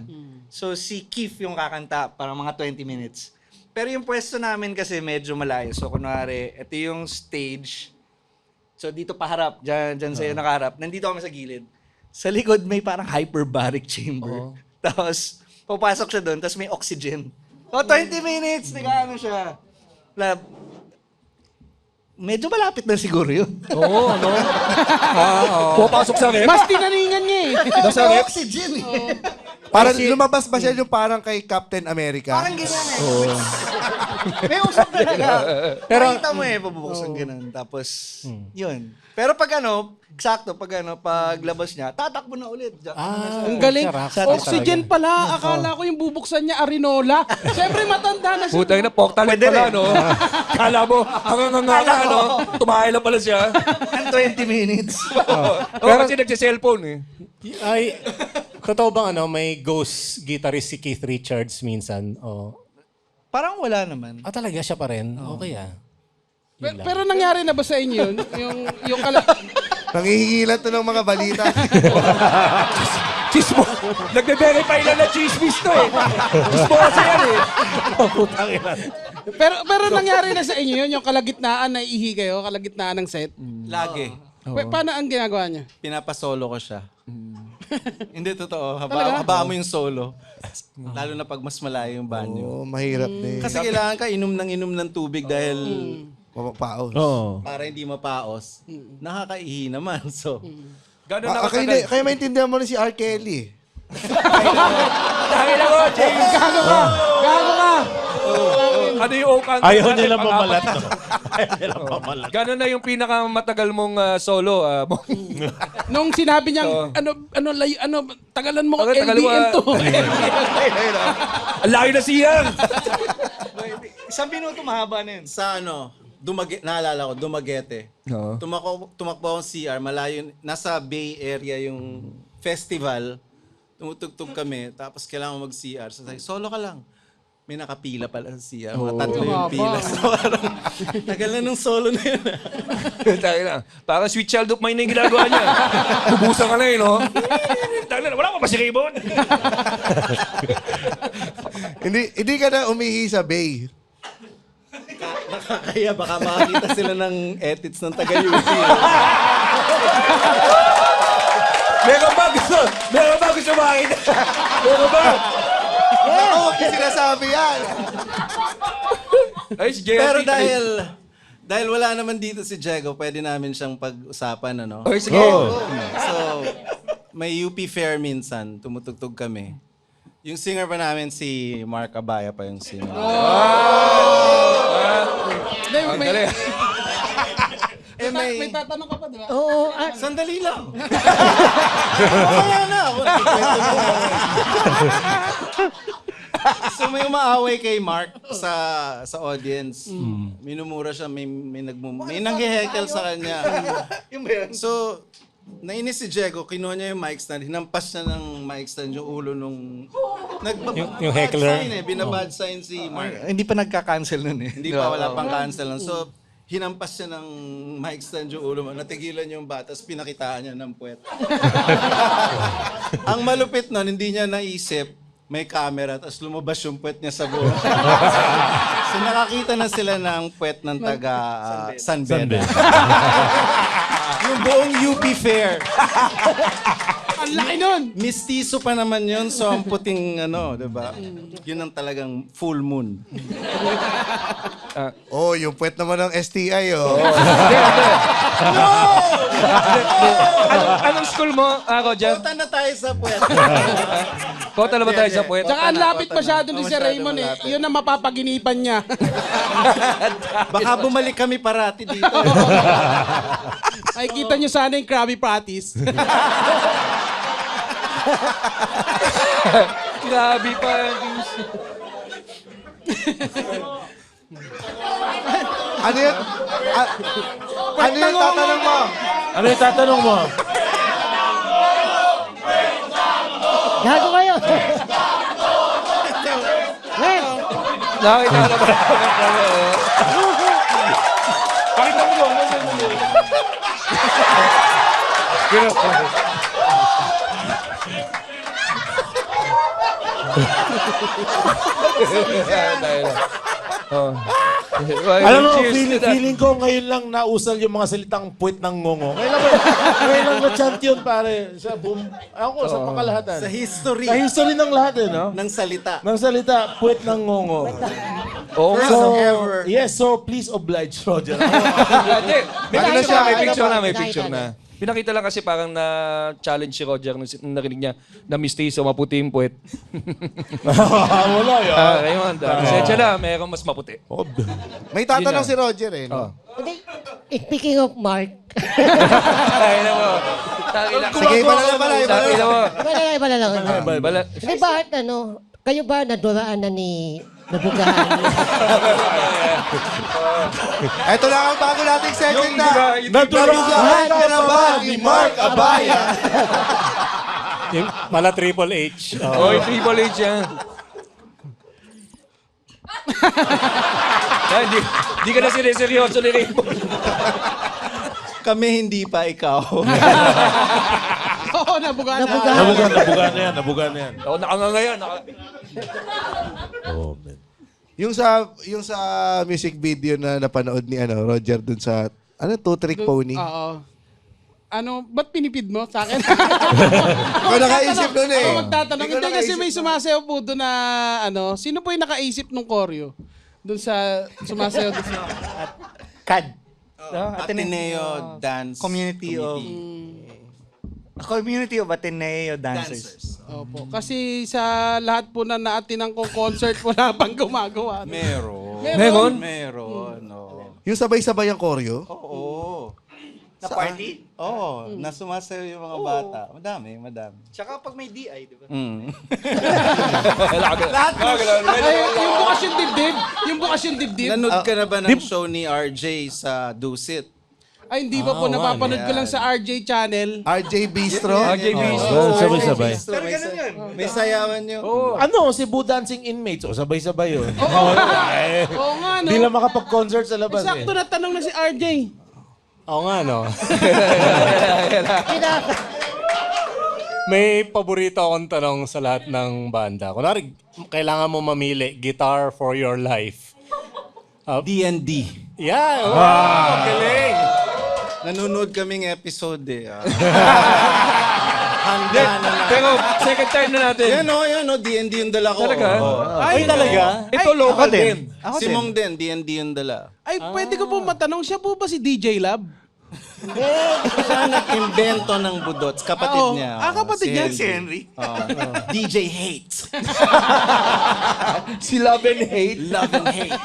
So si Keith yung kakanta, parang mga 20 minutes. Pero yung pwesto namin kasi medyo malayo. So kunwari, ito yung stage. So dito paharap, dyan sa'yo nakaharap. Nandito kami sa gilid. Sa likod may parang hyperbaric chamber. Tapos, papasok siya doon, tapos may oxygen. So 20 minutes, nag-ano siya. Medyo malapit na siguro yun. Oo, ano? Pupasok sa rep. Mas tinaningan niya eh. Sa rep. Oxygen eh. Parang lumabas ba siya yung parang kay Captain America? Parang ganyan eh. May usap talaga. Pero makita mo pabubuksan ganun. Tapos, yun. Pero pag paglabas niya, tatakbo na ulit. Ang galing. Oxygen pala. Akala ko yung bubuksan niya Arinola. Siyempre matanda na siya. Putay na, portal pala, no? Kala mo, tumahay lang pala siya. And 20 minutes. Pero kasi nagsi-cellphone eh. Ay, totoo bang may ghost guitarist si Keith Richards minsan? Parang wala naman. Talaga siya pa rin? Okay Pero nangyari na ba sa inyo yun? Yung Nangihingilan to ng mga balita. Chismo. Nagbe-verify lang na chismis to eh. Chismo kasi yan eh. pero nangyari na sa inyo yun? Yung kalagitnaan na ihi kayo? Kalagitnaan ng set? Lagi. Paano ang ginagawa niya? Pinapasolo ko siya. Hindi totoo. Haba mo yung solo. Lalo na pag mas malayo yung banyo. Mahirap din. Kasi kailangan ka inom ng tubig dahil Papaos. para hindi mapaos. Nakakaihi naman. So, Gano'n na Kaya maintindihan mo rin si R. Kelly. Dahil ako, James. Gago ka! Ano yung Okang? Ayaw nilang pamalat. No? Ayaw nilang pamalat. Gano'n na yung pinakamatagal mong solo? Nung sinabi niyang, tagalan mo Okay, tagal mo, LDL to. Ang laki na siyang! Isang minuto mahaba na yun. Sa naalala ko, Dumaguete. Oo. Tumakbo akong CR, malayo, nasa Bay Area yung festival. Tumutugtog kami, tapos kailangan mag-CR. So, solo ka lang. May nakapila pala sa CR. Mga tatlo yung pila. So, parang, tagal na nung solo na yun. Tayo na. Parang Sweet Child of Mine na yung ginagawa niya. Bubusan ka na eh, no? Tayo na, wala pa ba si Raymond? Hindi ka na umihi sa bay. Kaya baka makakita sila ng edits ng taga-UP. Meron ba gusto makita? Meron ba? Oo, sinasabi yan. Ay, si Jerry. Pero dahil wala naman dito si Diego, pwede namin siyang pag-usapan, ano? Oy, sige. So, may UP Fair minsan, tumutugtog kami. Yung singer pa namin, si Mark Abaya pa yung singer. Hindi, Ang galing. may tatanong ka pa, di ba? Oo, Sandali lang. Mamaya na ako. So may umaaway kay Mark sa audience. Minumura siya, may nanghihekel sa kanya. So, nainis si Diego, kinuha niya yung mic stand, hinampas niya ng mic stand yung ulo nung... Yung heckler? Binabad sign si Mark. Hindi pa nagka-cancel nun eh. Hindi pa, wala pang cancel. So, hinampas siya ng mic stand yung ulo mo. Natigilan yung bata, tapos pinakitaan niya ng puwet. Ang malupit nun, hindi niya naisip, may camera, tapos lumabas yung puwet niya sa buhok. So, nakakita na sila ng puwet ng taga San Beda. Yung buong UP Fair. Ang laki nun. Mistiso pa naman yun, so ang puting diba? Yun ang talagang full moon. Oh, yung puwet naman ng STI, oh. Anong school mo, Roger? Punta na tayo sa puwet. Kota na ba tayo sa puwet? Tsaka ang lapit Kota na. masyado ni si Masyado Raymond eh. malapit. Yun ang mapapaginipan niya. Baka bumalik kami parati dito. Ay, kita niyo sana yung Krabby Patties. Grabe pa. Ano yun? Ano yung tatanong mo? Ano yung tatanong mo? gago kayo. Well, Nakita na ba? Pakita mo doon. Alam mo, feeling ko ngayon lang nausal yung mga salitang puwet ng ngongo. Ngayon lang na-chant yun, pare. Sa sa pakalahatan. Sa history Sa history ng lahat no? ng salita. Ng salita, puwet ng ngongo. Oo nga. First ever. Yes, so please oblige, Roger. Hindi. May Ano picture siya? na, may Ano picture ba? na, may picture na. Pinakita lang kasi parang na-challenge si Roger nung narinig niya na mistiso, maputi yung puwet. Wala yan. Raymond, pasensya na, mayroong mas maputi. May tatanong Yun si Roger eh, no? hindi. Speaking of Mark, Ay, na mo. Sige, iba na lang pala, iba na lang. iba na lang. Bala. Hindi ba, kayo ba naduraan na ni nabugahan? Ito lang ang bago nating segment na. Natulahan ka na ba ni Mark Abaya? Yung mala Triple H. Oy, Triple H yan. Di ka na sineseryoso ni Raymond. Kami hindi pa ikaw. Oo, nabugaan na. Nabugan na yan. Ako nakanganga. Oh, man. Yung sa music video na napanood ni Roger dun sa Two Trick Pony. Oo. Ba't pinipid mo sa akin? Ako nakaisip nun eh. Ako magtatanong. Hindi ko Hindi kasi nakaisip may sumasayaw po doon na sino po yung nakaisip nung choreo? Doon sa sumasayaw doon sa... CAD. Ateneo Dance Community of Ateneo Dancers. Opo. Kasi sa lahat po na naatinan kong concert, wala pang gumagawa. Meron. Meron? Meron, oo. Yung sabay-sabay ang koryo? Oo. Na party? Oo, na sumasayaw yung mga bata. Madami. Tsaka pag may DI, di ba? Yung bukas yung dibdib. Yung bukas yung dibdib. Nanood ka na ba ng show ni RJ sa Dusit? Ay, hindi pa po. Napapanood ko lang sa RJ channel. RJ Bistro? RJ Bistro. Sabay-sabay. Pero ganun yun. May sayawan nyo. Ano, Cebu Dancing Inmates. O, sabay-sabay yun. Oo nga, no? Hindi lang makapag-concert sa labas Sakto na tanong na si RJ. Oo nga, no? Pinaka. May paborito akong tanong sa lahat ng banda. Kunwari, kailangan mo mamili, guitar for your life. D&D. Yeah! Galing! Nanonood kaming episode eh. Pero second time na natin. Yan o, D&D yung dala ko. Talaga? Ay, talaga? Ito local din. Si Mong din, D&D yung dala. Ay, pwede ko po matanong, siya po ba si DJ Lab? Siya nag-invento ng budots. Kapatid Oo. niya. Kapatid niya? Si Henry. DJ Hates. Si Love and Hate. Love and Hate.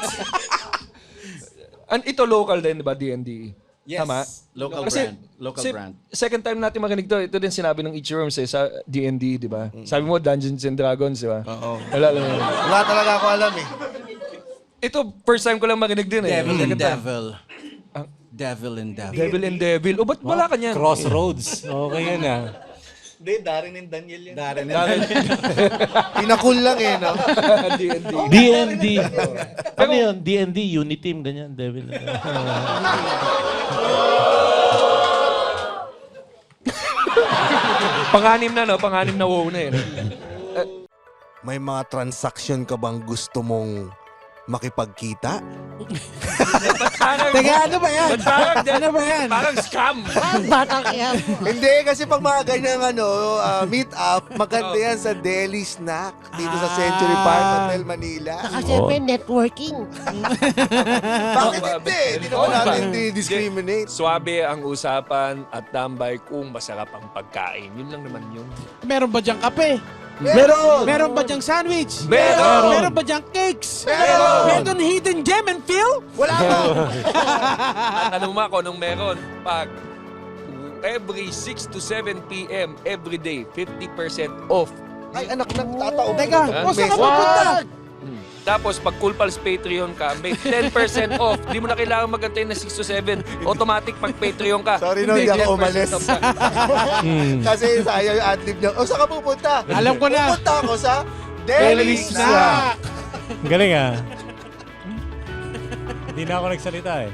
Ito local din, di ba, D&D? Yes. Tama? Local brand. Local brand. Second time natin marinig to, ito din sinabi ng Ichiworms sa D&D, di ba? Sabi mo, Dungeons and Dragons, di ba? Oo. Wala lang yun. Wala talaga ako alam eh. Ito, first time ko lang marinig din eh. Devil and Second time. Devil. Devil and Devil. Devil and Devil. O, ba't wala ka niyan? Crossroads. Okay yan, ah. Hindi, Darren and Daniel yan. Darren and Devil. Pinakul lang eh, no? D&D. D&D. Ano yun? D&D, Uniteam, ganyan. Devil. Panganim na, no? Panganim na WoW na eh. May mga transaction ka bang gusto mong makipagkita? Teka, ano ba yan? Ano ba yan? Parang scam. Batang yan. Hindi, kasi pag mga ganyan meet up, maganda yan sa Deli Snack dito sa Century Park Hotel, Manila. Saka syempre, networking. Bakit hindi? Hindi naman natin discriminate. Swabe ang usapan at tambay kung masarap ang pagkain. Yun lang naman yun. Meron ba diyang kape? Meron! Meron ba diyang sandwich? Meron! Meron ba diyang cakes? Meron! Meron hidden gem and feel? Wala pa! At ano mo ako nung meron, pag every 6 to 7 p.m. every day, 50% off. Ay, anak ng tatao. Teka, o saan ka pupunta? Tapos pag Cool Pals Patreon ka, may 10% off. Di mo na kailangan magantay na 6 to 7. Automatic pag Patreon ka. Sorry no, hindi ako 10% umalis. off ka. Kasi sayang yung adlib niya. O, saan ka pupunta? Alam ko na. Pupunta ako sa Deli Snack. Galing, ah. Hindi na ako nagsalita, eh.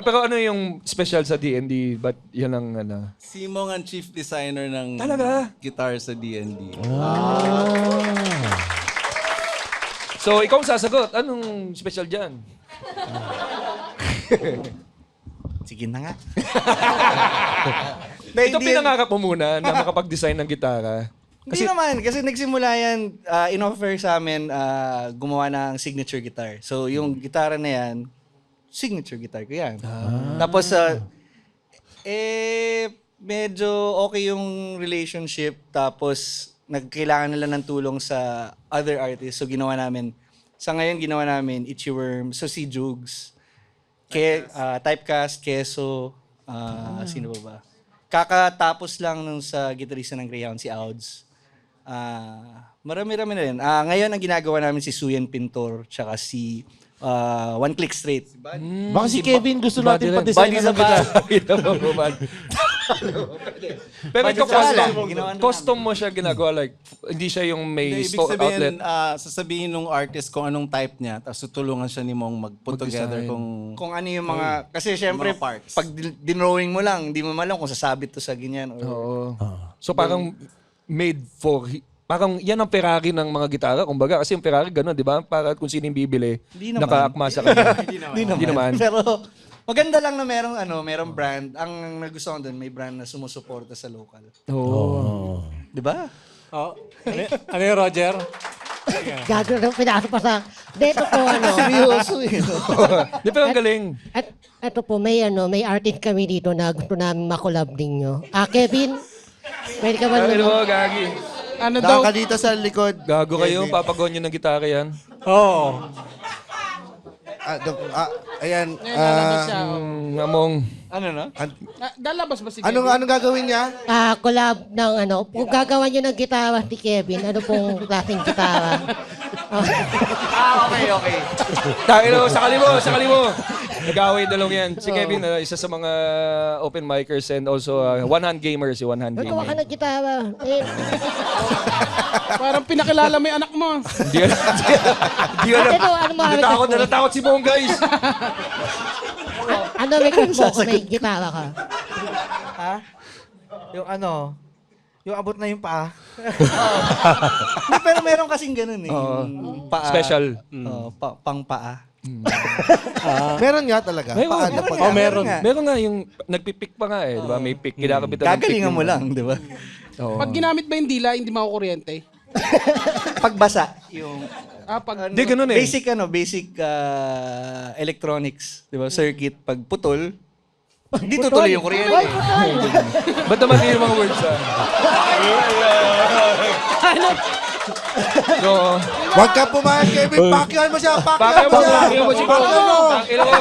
Pero ano yung special sa D&D? Ba't yan ang ano? Si Mong ang chief designer ng Talaga? guitar sa D&D. So, ikaw ang sasagot. Anong special dyan? Sige na nga. Ito pinangarap mo muna na makapag-design ng gitara. Hindi naman, kasi nagsimula yan, in-offer sa amin gumawa ng signature guitar. So, yung gitara na yan, signature guitar ko yan. Tapos, medyo okay yung relationship. Tapos, nagkailangan nila ng tulong sa other artists. So, ginawa namin, sa ngayon, ginawa namin Ichiworm, so si Jugs, Typecast, Keso, sino ba ba? Kakatapos lang nung sa gitarista ng Greyhound, si Ouds. Marami-rami na rin. Ngayon, ang ginagawa namin si Suyen Pintor, tsaka si One Click Straight. Baka si Kevin gusto natin Buddy pa-design Buddy ng Zabala. Pero ikaw, Ginawa na custom mo siya ginagawa. Like, hindi siya yung may Ibig store sabihin, outlet. sasabihin ng artist kung anong type niya, tapos tutulungan siya ni Mong mag-put together Mag-design. kung Kung ano yung mga... Kasi syempre, mga parts. pag dinrawing mo lang, hindi mo malam kung sasabit to sa ganyan. Or, Oo. So parang made for... Parang yan ang Ferrari ng mga gitara. Kumbaga, kasi yung Ferrari gano'n, di ba? Para kung sino yung bibili, Hindi naman. nakaakma sa kanya. Hindi naman. Pero maganda lang na merong brand. Ang nagustuhan doon, may brand na sumusuporta sa local. Oo. Di ba? Oh. Ano yung Roger? Gagawin na pinasok pa sa... Dito po, Seryoso eh. Di pero ang galing. At ito po, may artist kami dito na gusto namin makolab ninyo. Kevin, pwede ka ba Ano naman? mo, Gagi? Ano daw? Daka dito sa likod. Gago kayo, papagon nyo ng gitara yan. Oo. Ayan. Ngayon lalabas siya. oh. Among... Ano na? Lalabas ba si Anong gagawin niya? Collab ng ano, kung gagawa nyo ng gitara ni Kevin, ano pong klaseng gitara? Okay. Sakali mo. Nag-away dalawang yan. Si Kevin, isa sa mga open micers and also one-hand gamer, si one-hand Gawa ka gamer. ng gitara. Eh, Parang pinakilala mo yung anak mo. Hindi alam. Ito, ano mo? Natakot si Mong, guys. Ano record mo kung may gitara ka? Ha? Yung ano? Yung abot na yung paa. Hindi, pero meron kasing ganun eh. Yung paa. Special. Pang paa. Meron nga talaga. Meron. Paano? Meron. Meron nga yung nagpipik pa nga eh. Di ba? May pick. Kinakabitan ng pick. Gagalingan mo lang, di ba? Pag ginamit ba yung dila, hindi makukuryente? Pagbasa. Yung Pag Hindi, ganun eh. basic electronics, di ba? Circuit. Pag putol, hindi tutuloy yung kuryente. Ba't naman yung mga words No. Huwag ka pumayag, Kevin. Pakyan mo siya. Pakyan mo siya. Pakyan mo si Mong. Pakyan mo.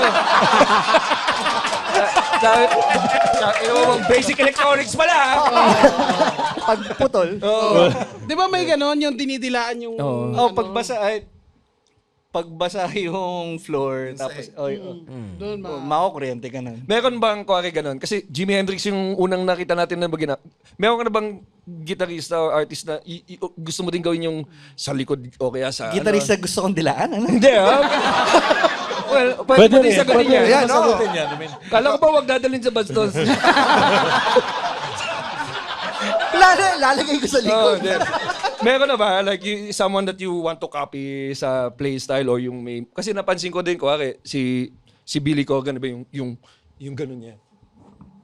Basic electronics pala ha. Pag putol. Di ba may ganon yung dinidilaan yung... Oh, pagbasa yung floor, tapos, Doon makukuryente ka na. Meron bang kuwari ganun? Kasi Jimi Hendrix yung unang nakita natin na bagina. Meron ka na bang gitarista or artist na gusto mo din gawin yung sa likod o kaya sa... Gitarista gusto kong dilaan, ano? Hindi ha? Well, pwede din sagutin niya. Ayan, no? Kala ko ba wag dadalhin sa bastos? Lalagay ko sa likod. Meron na ba like someone that you want to copy sa playstyle or yung may kasi napansin ko din kuwari si Billy Corgan ba yung ganun niya.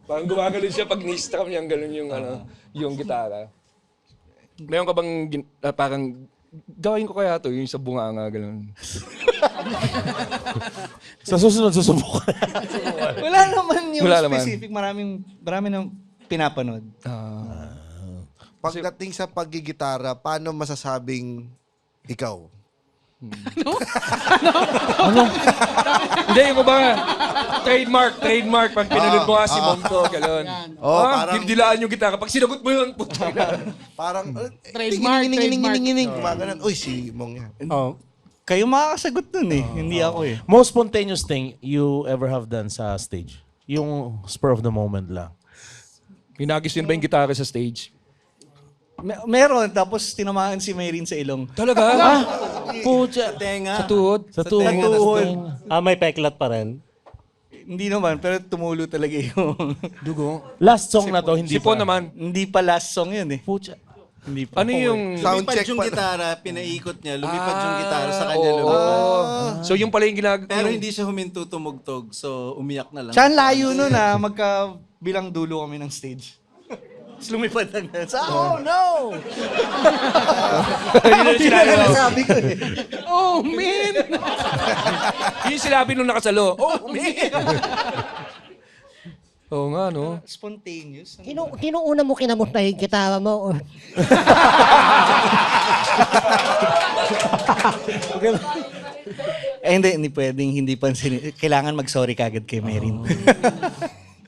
Parang gumagano siya pag ni-strum niya ganun yung yung gitara. Meron ka bang parang gawin ko kaya to yung sa bunganga ganun. Sa susunod, susubukan. Wala naman yung Wala naman. specific. Marami nang pinapanood. Pagdating sa paggigitara, paano masasabing ikaw? Hindi, yung ba trademark pag pinanood mo si Monto, gano'n. Parang- Dilaan yung gitara. Pag sinagot mo yun, puta na. Parang, Trademark. Gumaganon. Uy, si Mong yan. Kayo makakasagot nun eh. Hindi ako eh. Most spontaneous thing you ever have done sa stage? Yung spur of the moment lang. Hinagis yun ba yung gitara sa stage? Meron, tapos tinamaan si Mayreen sa ilong. Talaga? Pucha. Tenga. Sa tuhod? Sa tuhod. May peklat pa rin. Hindi naman, pero tumulo talaga yung... Dugo? Last song na to, hindi Sipon pa. naman. Hindi pa last song yun eh. Pucha. Hindi pa. Ano yung... Sound Lumipad check yung pa. gitara, pinaikot niya. Lumipad yung gitara sa kanya. oo. Lumipad. So yung pala yung Pero hindi siya huminto tumugtog. So, umiyak na lang. Siya ang layo nun ah. Magkabilang dulo kami ng stage. Tapos lumipad lang na. Oh no! Yun yung Sabi ko eh. Oh, man! yung sinabi nung nakasalo. Oh, man! Oo nga, no? Spontaneous. Sino una mo kinamusta yung gitara mo? Hindi pwedeng hindi pansin. Kailangan mag-sorry kagad kay Mayreen.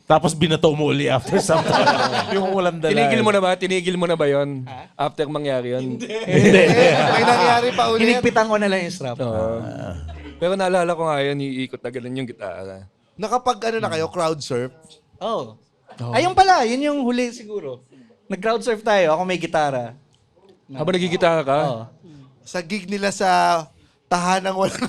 Tapos binato mo uli after some time. Yung walang dala. Tinigil mo na ba yon? After mangyari yon? May nangyari pa ulit. Hinigpitan ko na lang yung strap. Pero naalala ko nga yun, iikot na ganun yung gitara. Nakapag ano na kayo, crowd surf? Oh. Ayun pala, yun yung huli siguro. Nag-crowd surf tayo, ako may gitara. Habang nagigitara ka? Oh. Sa gig nila sa tahanang walang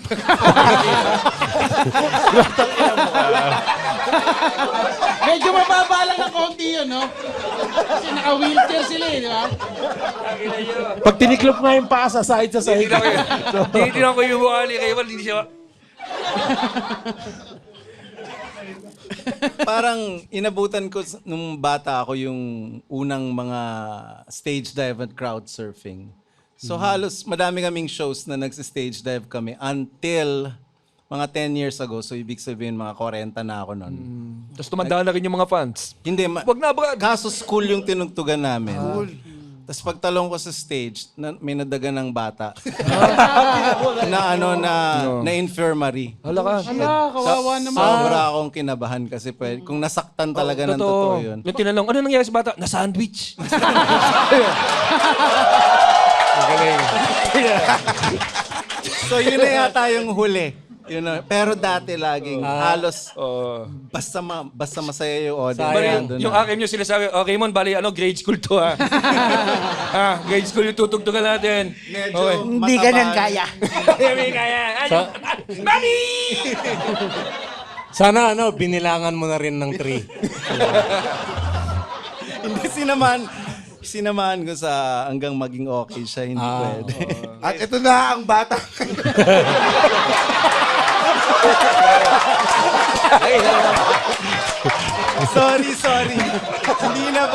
Medyo mababa lang ng konti yun, no? Kasi naka-wheelchair sila eh, di ba? Pag tiniklop nga yung paa sa sahig. Tinitignan ko yung mukha ni Raymond, hindi siya... Parang inabutan ko nung bata ako yung unang mga stage dive at crowd surfing. So halos madami kaming shows na nagsi-stage dive kami until mga 10 years ago. So ibig sabihin mga 40 na ako noon. Tapos tumanda na rin yung mga fans. Hindi, Wag na, Brad! kaso school yung tinugtugan namin. Tapos pagtalong ko sa stage, may nadaga ng bata. na infirmary. Hala ka. Ala, kawawa naman. Sobra akong kinabahan kasi kung nasaktan talaga ng totoo yun. Yung tinanong, ano nangyari sa bata? Na-sandwich. So yun na yata yung huli. Yun na. Pero dati laging halos basta masaya yung audience. Bali, yung akin yung sinasabi, okay Mon, bali, grade school to ha. Grade school yung tutugtugan natin. Medyo Hindi ganyan kaya. Hindi kaya. Mami! Sana binilangan mo na rin ng 3. Hindi sinamahan ko sa hanggang maging okay siya, hindi pwede. At ito na ang bata. Sorry. Hindi na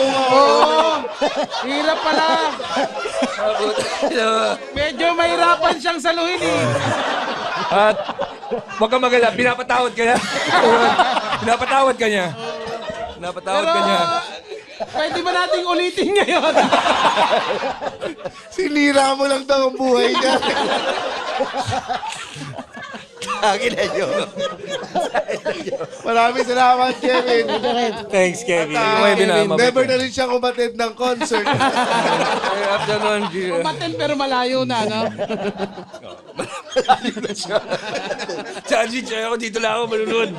Hirap pala. Medyo mahirapan siyang saluhin eh. At wag kang magala, pinapatawad ka niya. Pinapatawad ka niya. Pwede ba nating ulitin ngayon? Sinira mo lang daw ang buhay niya. Maraming salamat, Kevin. Thanks, Kevin. Never na rin siya kumatid ng concert. After nun, Umaten pero malayo na, no? Chanji, ako dito lang ako manunod.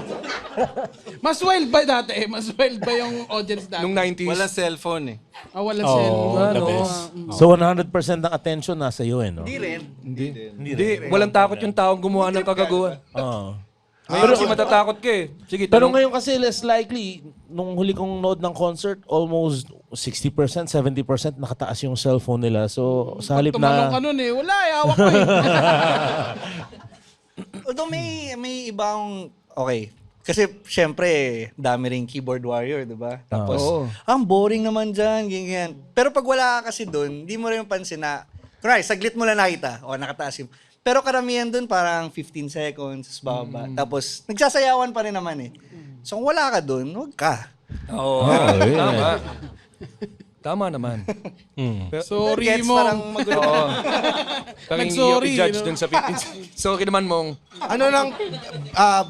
Mas wild ba dati? Mas wild ba yung audience dati? Nung 90s. Wala cellphone eh. Walang cellphone. the best. So 100% ng attention nasa iyo no? Hindi. Walang takot yung taong gumawa ng kagaguhan. Oo. Pero kasi matatakot ka eh. Sige, Pero tanong. ngayon kasi less likely, nung huli kong nood ng concert, almost 60%, 70% nakataas yung cellphone nila. So sa halip Tumalong ka na... nun eh. Wala eh. Hawak ko eh. Although may ibang, okay. Kasi syempre, dami ring keyboard warrior, di ba? Tapos, ang boring naman dyan, ganyan. Pero pag wala ka kasi doon, hindi mo rin pansin na, kunwari, saglit mo lang nakita, o nakataas yung, pero karamihan doon parang 15 seconds, bababa. Tapos, nagsasayawan pa rin naman eh. So kung wala ka doon, huwag ka. Oo. Tama. Tama naman. Sorry Gets mo. parang magulo. Oo. Parang hindi Nag-sorry, i-judge no? dun sa 15. Sorry naman mong. Ano lang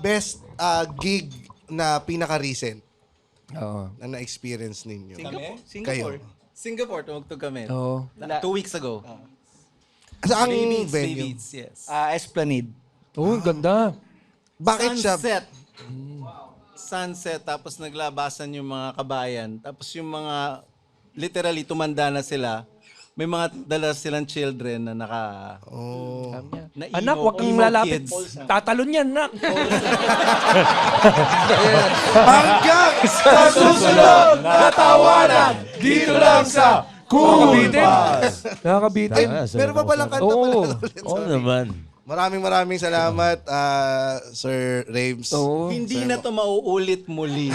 best gig na pinaka-recent Oo. na na-experience ninyo? Singapore. Singapore, tumugtog kami. Oo. 2 weeks ago. Saan Babies, venue? yes. Esplanade. Oh, ganda. Bakit siya? Sunset, tapos naglabasan yung mga kabayan. Tapos yung mga, literally, tumanda na sila. May mga dala silang children na naka... na emo, Anak, wag kang emo lalapit. kids. Tatalon yan, nak. Hanggang sa susunod na tawanan dito lang sa Cool Pass. Nakakabitin. Meron pa palang kanta Oo. pala ulit. Oo naman. Maraming salamat, Sir Raves. Oo. Hindi na to mauulit muli.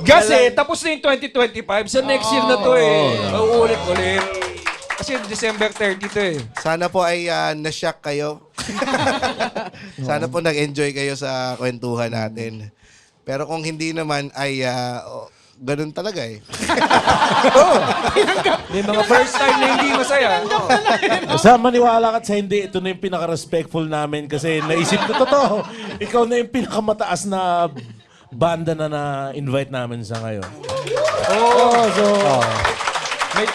Kasi tapos na yung 2025. Sa next year na to eh. Uulit-ulit. Kasi December 30 to eh. Sana po ay na-shock kayo. Sana po nag-enjoy kayo sa kwentuhan natin. Pero kung hindi naman ay ganun talaga eh. May mga first time na hindi masaya. Basta maniwala ka at sa hindi, ito na yung pinaka-respectful namin kasi naisip ko totoo. Ikaw na yung pinakamataas na banda na na-invite namin sa ngayon. May,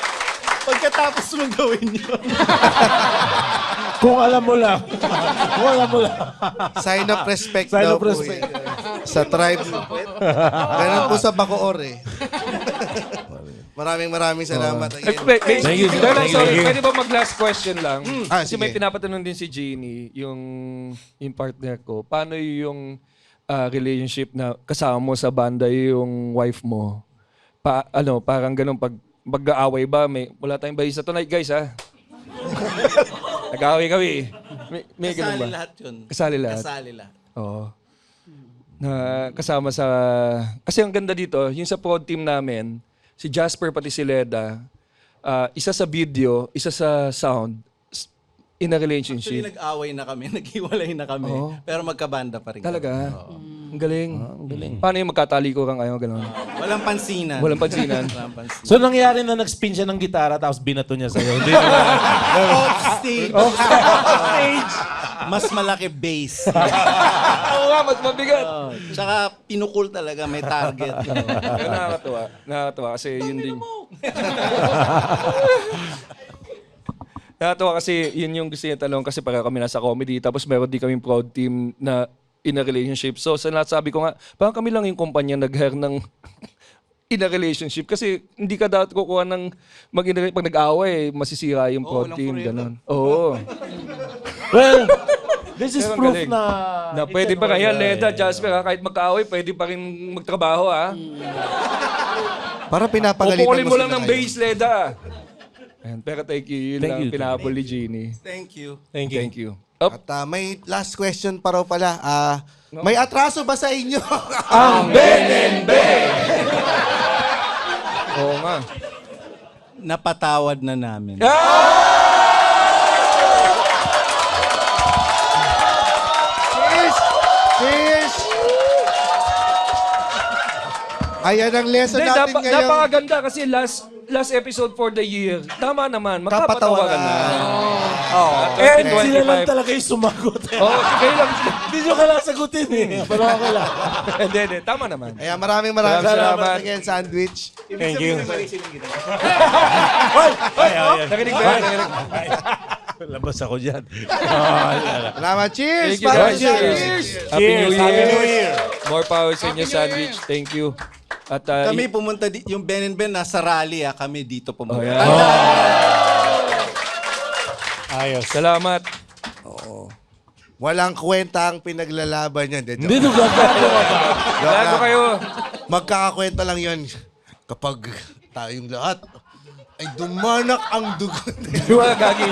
Pagkatapos mong gawin yun. Kung alam mo lang. Kung alam mo lang. Sign of respect Sign daw of po respect. eh. Sa tribe. Ganun po sa Bacoor eh. Maraming salamat again. Thank you. Sorry, pwede ba mag-last question lang? Kasi may sige. pinapatanong din si Jeannie, yung partner ko. Paano yung relationship na kasama mo sa banda yung wife mo? Parang ganun pag mag-aaway ba? Wala tayong bahisa tonight, guys, ha? Nag-aaway kami. May ganun ba? Kasali lahat yun. Kasali lahat? Kasali lahat. Oo. Na kasama sa... Kasi ang ganda dito, yung sa prod team namin, si Jasper pati si Leda, isa sa video, isa sa sound, in a Actually, relationship. nag-away na kami, naghiwalay na kami. Oo. Pero magkabanda pa rin. Talaga? Kami. Oo. Ang galing. Ang galing. Paano yung magkataliko kang kayo? Ganun. Walang pansinan. Walang pansinan. Walang pansinan. So nangyari na nag-spin siya ng gitara tapos binato niya sa'yo. Hindi na. Off stage. Stage! Mas malaki bass. Oo nga, mas mabigat. Tsaka pinukul talaga, may target. Kaya nakakatuwa. Nakakatuwa kasi yun din. Nakakatuwa kasi yun yung gusto niya talong kasi para kami nasa comedy tapos meron din kaming proud team na in a relationship. So sa sabi ko nga, parang kami lang yung kumpanya nag-hire ng in a relationship kasi hindi ka dapat kukuha ng pag nag-away, masisira yung proud team. Ganun. Oo. Well, this is Pero proof galing. na... Na pwede pa kaya, Leda, Jasper, kahit magkaaway, pwede pa rin magtrabaho, ha? Para pinapagalitan Pupukulin mo lang sila ng ngayon. base, Leda. Ayan, pero thank you. Yun Thank lang you. pinapol ni Jeannie. Thank you. Thank you. At may last question pa raw pala. May atraso ba sa inyo? Ang Benenbe! Oo nga. Napatawad na namin. Cheers! Cheers! Ayan ang lesson Hindi, natin ngayon. napakaganda kasi last episode for the year. Tama naman, magkapatawa ka na. And sila lang talaga yung sumagot. Oo, kayo lang. Hindi nyo kailangan sagutin eh. Pero okay lang. Hindi, tama naman. Ayan, maraming salamat again, Sandwich. Thank you. Nakinig ba yan? Nakinig. Labas ako dyan. Salamat. Cheers! Thank you, Para guys. sa Cheers. Happy New Happy New Year. Year. More power sa inyo, Sandwich. Thank you. At Kami pumunta, yung Ben and Ben nasa rally, kami dito pumunta. Oh, yeah. Ayos. Salamat. Walang kwenta ang pinaglalaban yan. Hindi nyo gagawin ka ba? Gago kayo. Magkakakwenta lang yan kapag tayong lahat ay dumanak ang dugo. Di ba, gagi?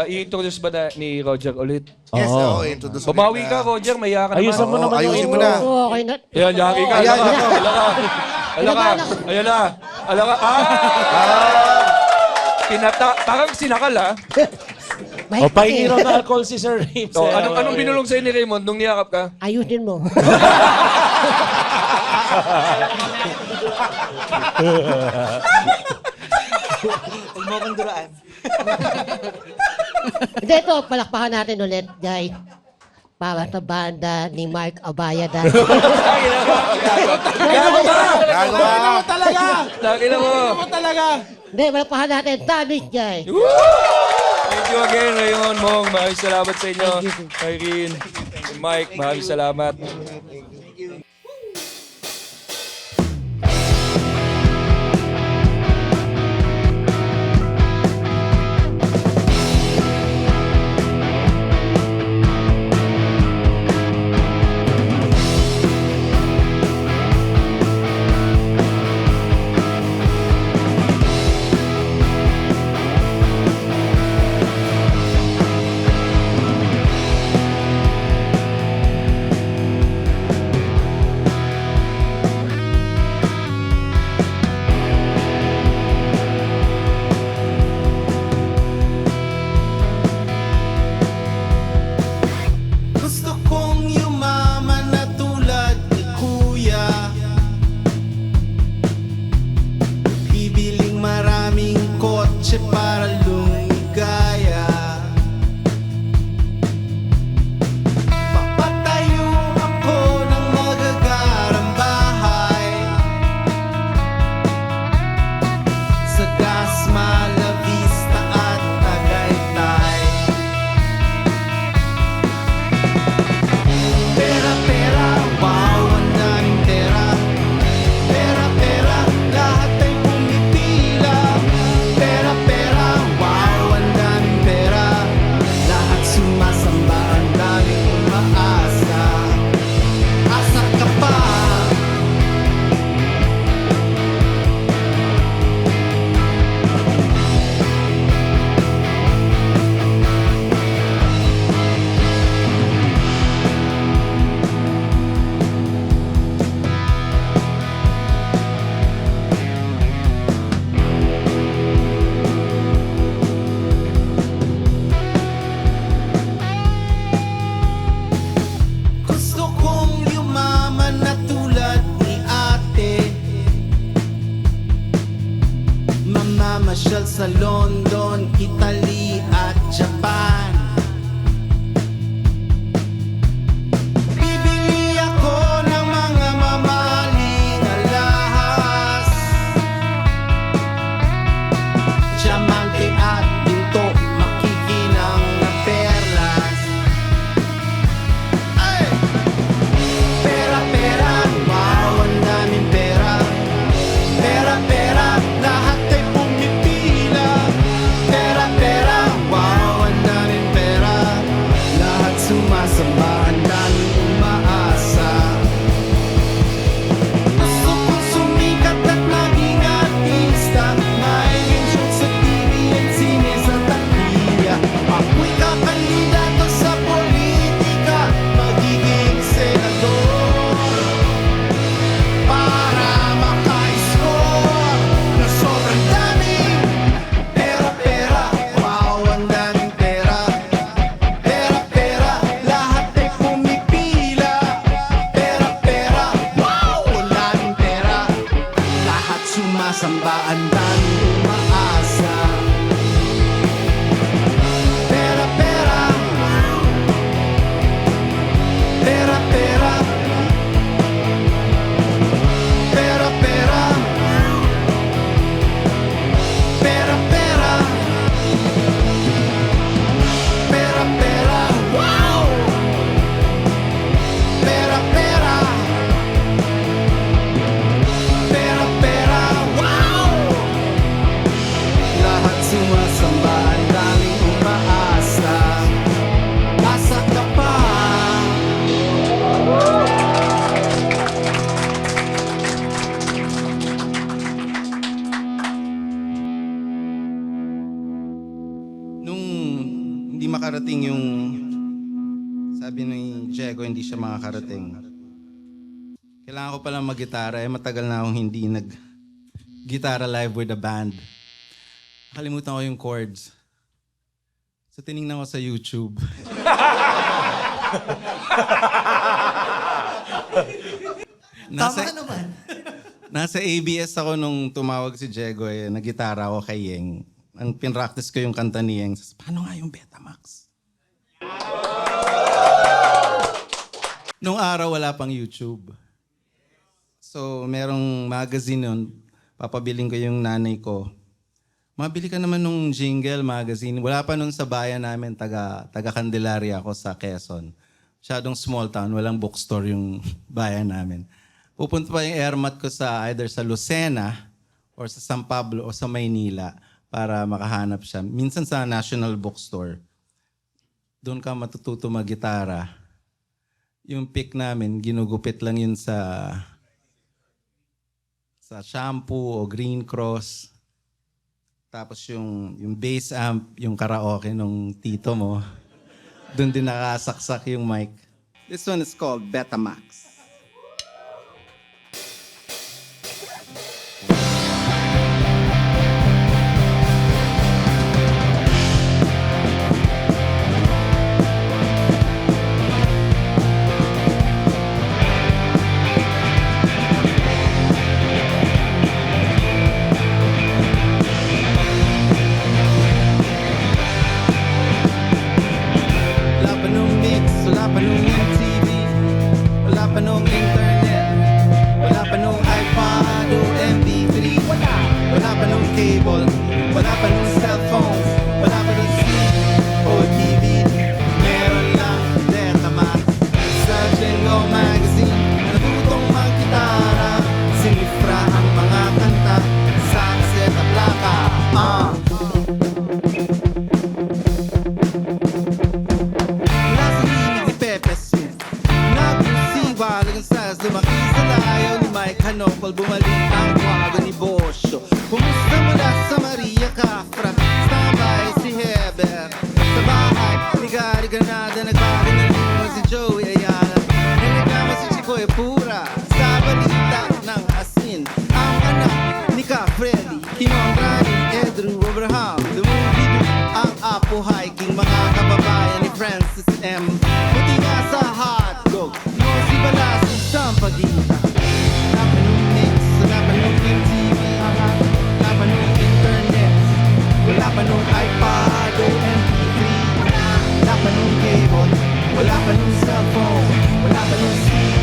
I-introduce ba ni Roger ulit? Yes, oo. Introduce ulit Babawi na. ka, Roger. Maya ka naman. Ayusan mo naman yung Ayusin mo intro. na. Oo, okay na. Ayan, yaki ka. Ayan, Ala ka. Ala ka. Ayan na. Ala ka. Parang sinakal, ha? O, pahingi raw na alcohol si Sir Rames. So, anong binulong sa'yo ni Raymond nung niyakap ka? Ayusin mo. Huwag mo akong duraan. Hindi, ito, palakpakan natin ulit, guys. Para sa banda ni Mark Abayada. Gago ka! Gago ka! Talaga! Nakina mo. Talaga! Hindi, palakpakan natin. Sandwich, guys. Thank you again, Raymond, Mong. Maraming salamat sa inyo. Irene, Mike, maraming salamat. Nung hindi makarating yung, sabi ni Diego, hindi siya makakarating. Kailangan ko palang mag-gitara. Matagal na akong hindi nag-gitara live with a band. Nakalimutan ko yung chords. So tinignan ko sa YouTube. Tama ka naman. Nasa ABS ako nung tumawag si Diego, nag-gitara ako kay Yeng. Ang pinractice ko yung kanta ni Yeng. Sabi, paano nga yung Betamax? Nung araw, wala pang YouTube. So, merong magazine nun. Papabiling ko yung nanay ko. Mabili ka naman nung jingle magazine. Wala pa nun sa bayan namin, taga Candelaria ako sa Quezon. Masyadong small town, walang bookstore yung bayan namin. Pupunta pa yung airmat ko sa either sa Lucena or sa San Pablo o sa Maynila para makahanap siya. Minsan sa National Bookstore. Doon ka matututo mag-gitara. Yung pick namin, ginugupit lang yun sa shampoo o Green Cross. Tapos yung bass amp, yung karaoke nung tito mo, doon din nakasaksak yung mic. This one is called Betamax. Wala pa nung mix, wala pa nung MTV, wala pa nung internet, wala pa nung iPod o MP3, wala pa nung cable, wala pa nung cellphones, wala pa nung CD o DVD. Meron lang Betamax sa Jingo Magazine. Natutong mag-gitara, sinifra ang mga kanta sa kaset at plaka. Mula sa himig ni Pepe Smith, nagpusiwa lagang size, lumaki sa layaw ni Mike Hanopal, bumalik ang kwago ni Bosio. Kumusta mula sa Maria Cafra, standby si Heber. Sa bahay, ligari Granada, nagbago ng limo si Joey Ayala. Nagreklamo si Chico Epura, sa balita ng asin. Ang anak ni Cafrelli, kinontra ni Edru Abraham. Dumubido ang Apo Hiking, mga kababayan ni Francis M. Buti nga sa hotdog, no si Balasig sa pagita. Wala pa nung mix, wala pa nung MTV, wala pa nung internet, wala pa nung iPod o MP3, wala pa nung cable, wala pa nung cellphone, wala pa nung CD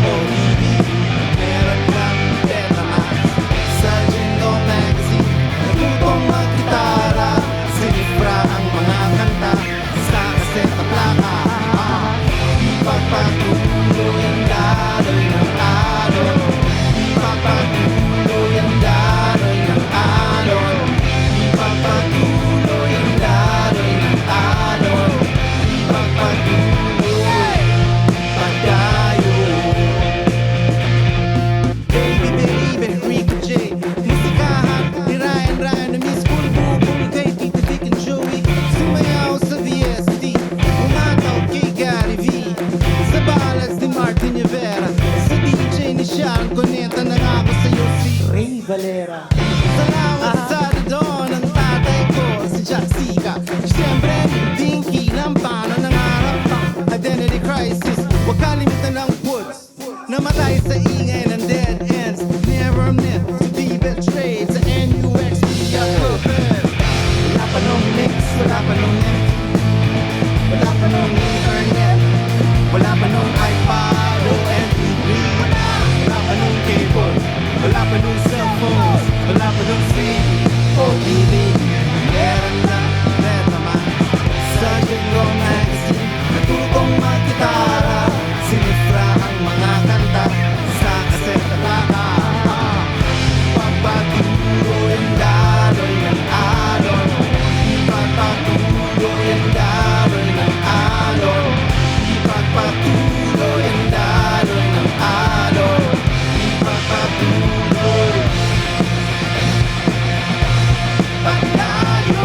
o DVD. Meron lang Betamax sa Jingo Magazine. Natutong mag-gitara, sinifra ang mga kanta sa kaset at plaka. Ipagpatuloy ang daloy ng alon, ipagpatuloy ang daloy ng alon, ipagpatuloy ang daloy ng alon, ipagpatuloy pagdayo. Baby, baby, Rico J. Musikahan ni Ryan na Miss Cool Boom kay Tito Vic and Joey. Sumayaw sa VST, umataw kay Gary V. Sa ballads ni Martin Rivera, sa DJ ni Sharon Cuneta, nangako sa'yo si Ray Valera. Salamat sa Dodon ng tatay ko, si Jack Sica. Siyempre, Dinky ng pano ng harap ng identity crisis. Huwag kalimutan ng woods, namatay sa ingay ng dead ends. Never meant to be betrayed sa NUXP at Purple. Wala pa nung mix, wala pa nung MTV, wala pa nung internet, wala pa nung iPod o MP3, wala pa nung cable, wala pa nung cellphones, wala pa nung CD o DVD. Meron lang Betamax sa Jingo Magazine. Natutong mag-gitara, sinifra ang mga kanta sa kaset at plaka. Ipagpatuloy ang daloy ng alon, ipagpatuloy ang daloy ng alon, ipagpatuloy ang daloy ng alon, ipagpatuloy pagdayo.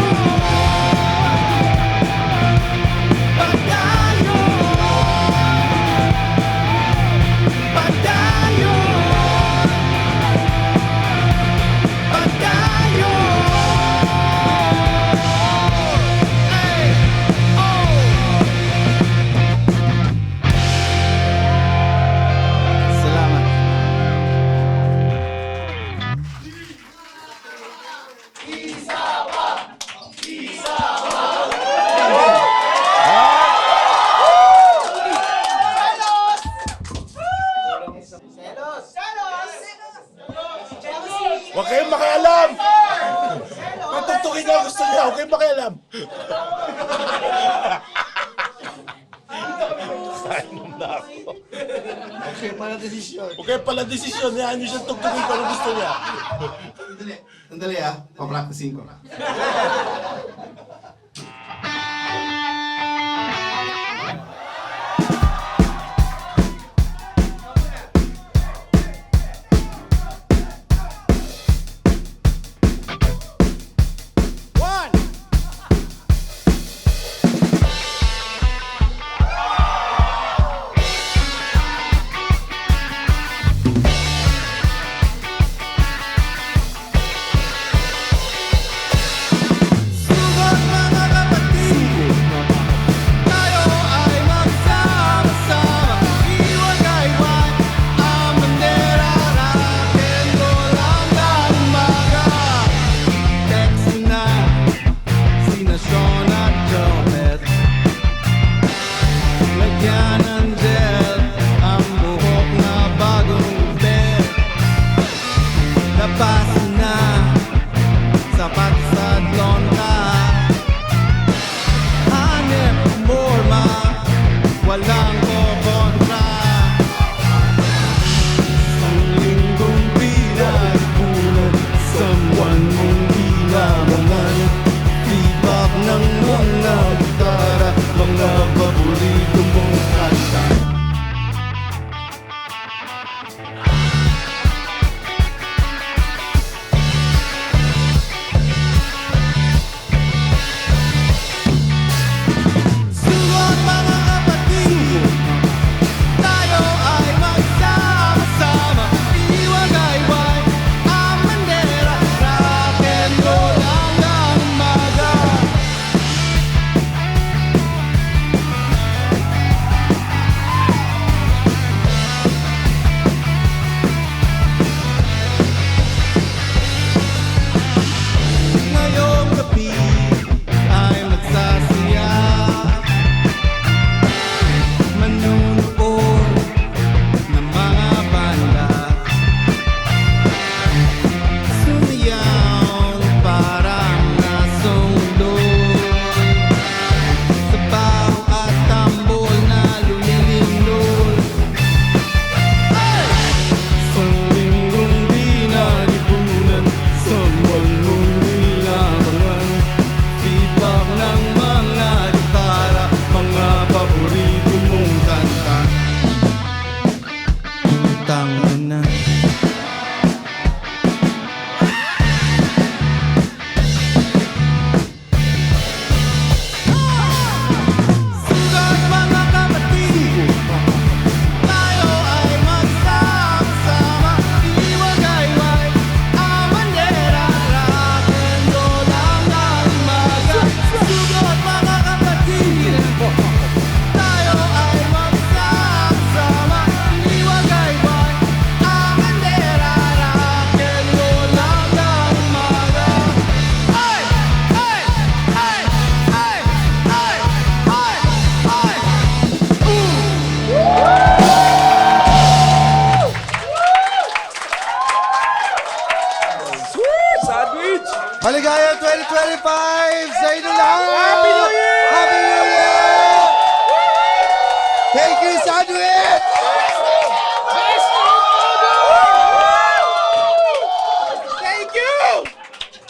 desisyon. Okay pala desisyon. Yan yung siya tugtugin ko. Ano gusto niya? Sandali papracticing ko. Sugot mga kapatid, tayo ay magsama-sama. Iwagayway ang bandera natin, walang umaga. Text na sina Sean at Jomet, lagyan ng gel ang buhok na bagong gupit. Lapas na sapatos at lonta, hanep forma, walang kokontra. Ang linggong pinagpunan, someone mong kailangan. Feedback ng mga gitara, mga paborito mong kanta. Sugot mga kapatid, tayo ay magsama-sama. Iwagayway ang bandera, rock and roll hanggang umaga. Ngayong gabi ay magsasaya, manunood ng mga banda, sumiyaw parang nasungloy, sabaw at tambol na lumilindol. Sa linggong di nalipunan, someone mong nilabangan. Feedback ng mga gitara, mga paborito mong kanta. Utang na. Sugat mga kapatid, tayo ay magsama-sama. Iwagayway ang bandera, rock and roll hanggang umaga. Sugat mga kapatid, tayo ay magsama-sama. Iwagayway ang bandera, rock and roll hanggang umaga. Ay! Ay! Ay! Ay! Ay! Ay! Ay! Sandwich! Maligayang 2025 sa inyo lahat! Happy New Year! Happy New Year! Thank you, Sandwich! Thank you!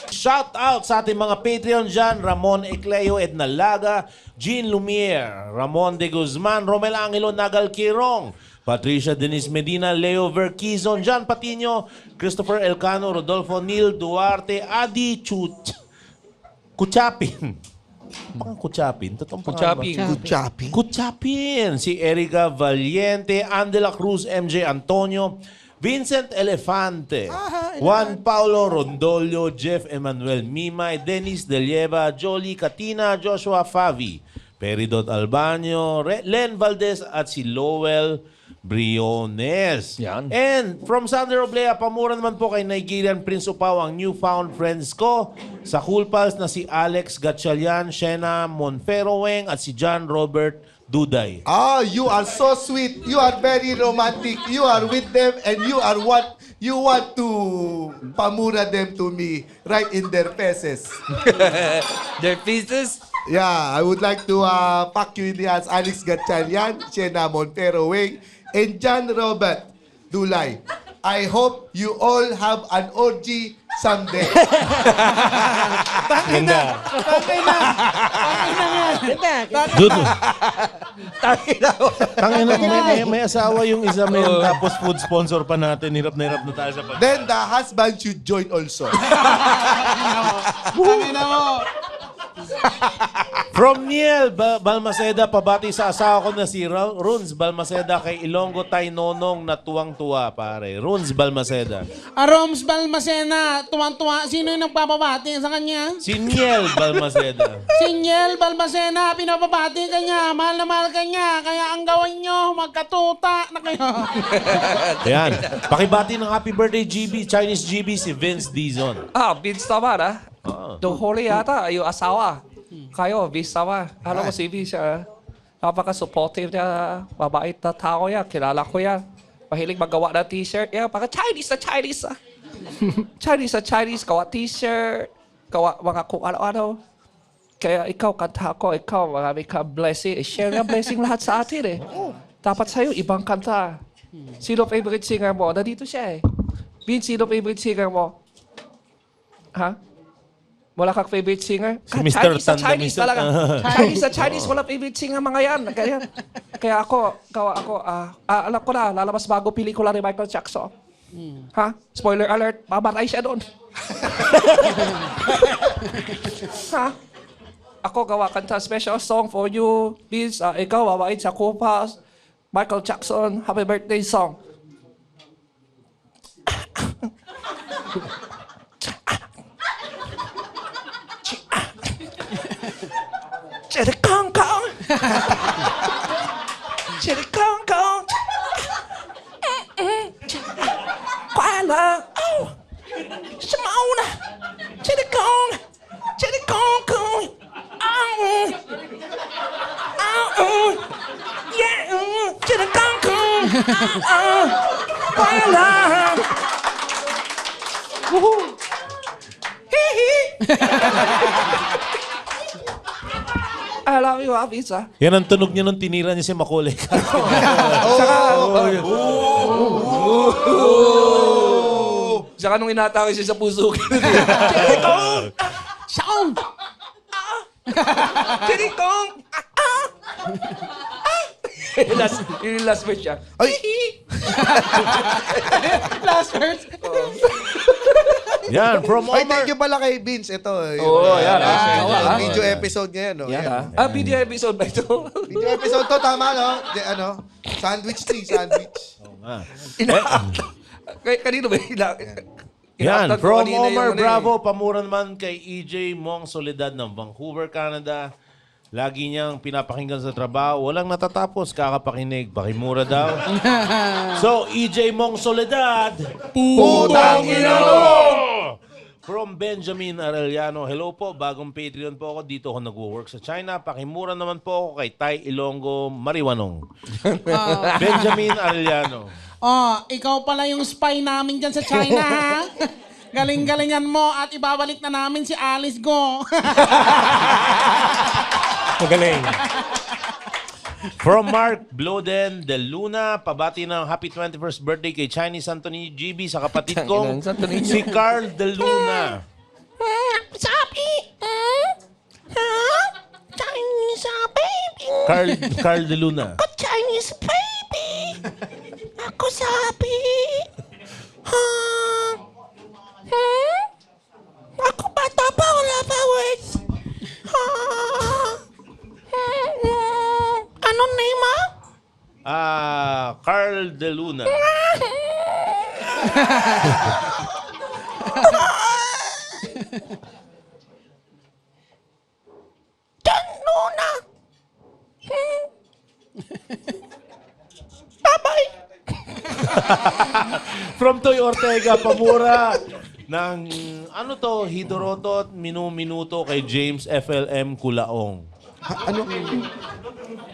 Shout out sa ating mga Patreon dyan. Ramon Ecleo, Edna Laga, Jean Lumiere, Ramon de Guzman, Romel Angelo Nagal Quirong, Patricia Denise Medina, Leo Verquizon, John Patino, Christopher Elcano, Rodolfo Neil Duarte, Adi Kuchapin. Pang Kuchapin? Totoong pangalan ba? Kuchapin. Kuchapin. Si Erica Valiente, Andela Cruz, MJ Antonio, Vincent Elefante, Juan Paulo Rondolio, Jeff Emmanuel Mimay, Dennis Delieva, Jolie Katina, Joshua Favi, Peridot Albanyo, Len Valdez at si Lowell Briones. Yan. And from Sander Oblea, pamura naman po kay Nigerian Prince Upaw ang newfound friends ko sa Cool Pals na si Alex Gatchalian, Shena Monferoweng at si John Robert Duday. Ah, you are so sweet. You are very romantic. You are with them and you are what you want to pamura them to me right in their faces. Their pieces? Yeah, I would like to pack you in the hands. Alex Gatchalian, Shena Monferoweng, and John Robert Dulay. I hope you all have an orgy someday. Ganda. Tangay na. Dudu. Tangina, may asawa yung isa may tapos food sponsor pa natin. Hirap na tayo sa pag... Then the husband should join also. Tangay na mo. From Niel Balmaceda, pabati sa asawa ko na si Runs Balmaceda kay Ilonggo Tay Nonong na tuwang-tuwa, pare. Runs Balmaceda. Aroms Balmacena, tuwang-tuwa. Sino yung nagpapabati sa kanya? Si Niel Balmaceda. Si Niel Balmacena, pinapabati ka niya. Mahal na mahal ka niya. Kaya ang gawin nyo, magkatuta na kayo. Ayan. Pakibati ng happy birthday, GB, Chinese GB, si Vince Dizon. Vince naman Huli yata, yung asawa. Kayo, Vince naman. Alam mo si Vince, napaka-supportive niya. Mabait na tao yan. Kilala ko yan. Mahilig magawa ng t-shirt. Yeah, baka Chinese na Chinese. Chinese na Chinese. Gawa t-shirt. Gawa mga kung ano-ano. Kaya ikaw, kanta ko. Ikaw, marami ka blessing. Share nga blessing lahat sa atin Dapat sa'yo, ibang kanta. Sino favorite singer mo? Nandito siya Vince, sino favorite singer mo? Ha? Wala kang favorite singer? Si Mr. Chinese na Tanda Chinese Mr. talaga. Chinese na Chinese, wala favorite singer mga yan. Kaya ako, alam ko na, lalabas bago pelikula ni Michael Jackson. Ha? Spoiler alert, mamatay siya doon. Ha? Ako gawa kanta special song for you. Please, ikaw, wawait sa kupas. Michael Jackson, happy birthday song. Chitty Kong Kong. Chitty Kong Kong. Khoai lang. Simona. Chitty Kong. Chitty Kong Kong. Yeah. Chitty Kong Kong. Khoai lang. Woohoo. Hee hee. I love you, Avisa. Yan ang tunog niya nung tinira niya si Macaulay. Saka nung inatake siya sa puso. Siyong! Tirikong! Yung last verse siya. Ay! Last verse. Yan, from Ay, Omar. thank you pala kay Vince. Ito. yan. Video episode niya yan. Video episode ba ito? Video episode to, tama, no? Sandwich tree, sandwich. Kanino ba? Yan, from Omar Bravo, pamura naman kay EJ Mong Soledad ng Vancouver, Canada. Lagi niyang pinapakinggan sa trabaho. Walang natatapos, kakapakinig. Pakimura daw. So, EJ Mong Soledad. Putang ina mo! From Benjamin Arellano. Hello po, bagong Patreon po ako. Dito ako nag-work sa China. Pakimura naman po ako kay Tay Ilonggo Mariwanong. Benjamin Arellano. Ikaw pala yung spy namin dyan sa China, ha? Galing-galingan mo at ibabalik na namin si Alice Go. Magaling. From Mark Bloden de Luna, pabati ng happy 21st birthday kay Chinese Anthony GB sa kapatid kong si Carl de Luna. Sabi! Chinese baby! Carl de Luna. Chinese baby! Ako sabi! Ako bata pa, wala pa words! Anong name mo? Carl de Luna. John Luna! Bye-bye! From Toy Ortega, pamura ng Hidorotot, minuto kay James FLM Kulaong.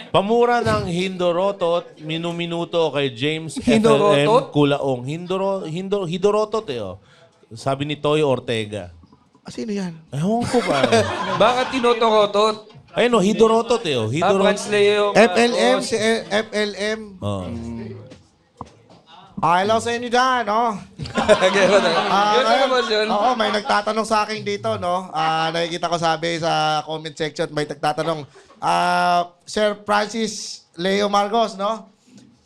Pamura ng Hindorotot, minuto kay James FLM Kulaong. Hidorotot Sabi ni Toy Ortega. Sino yan? Ewan ko ba? Bakit tinotorotot? Ayun Hidorotot Translate yung... FLM, si FLM. Oh. Hello sa inyo dyan, no? Oo, may nagtatanong sa akin dito, no? Nakikita ko sabi sa comment section, may nagtatanong. Sir Francis Leo Marcos, no?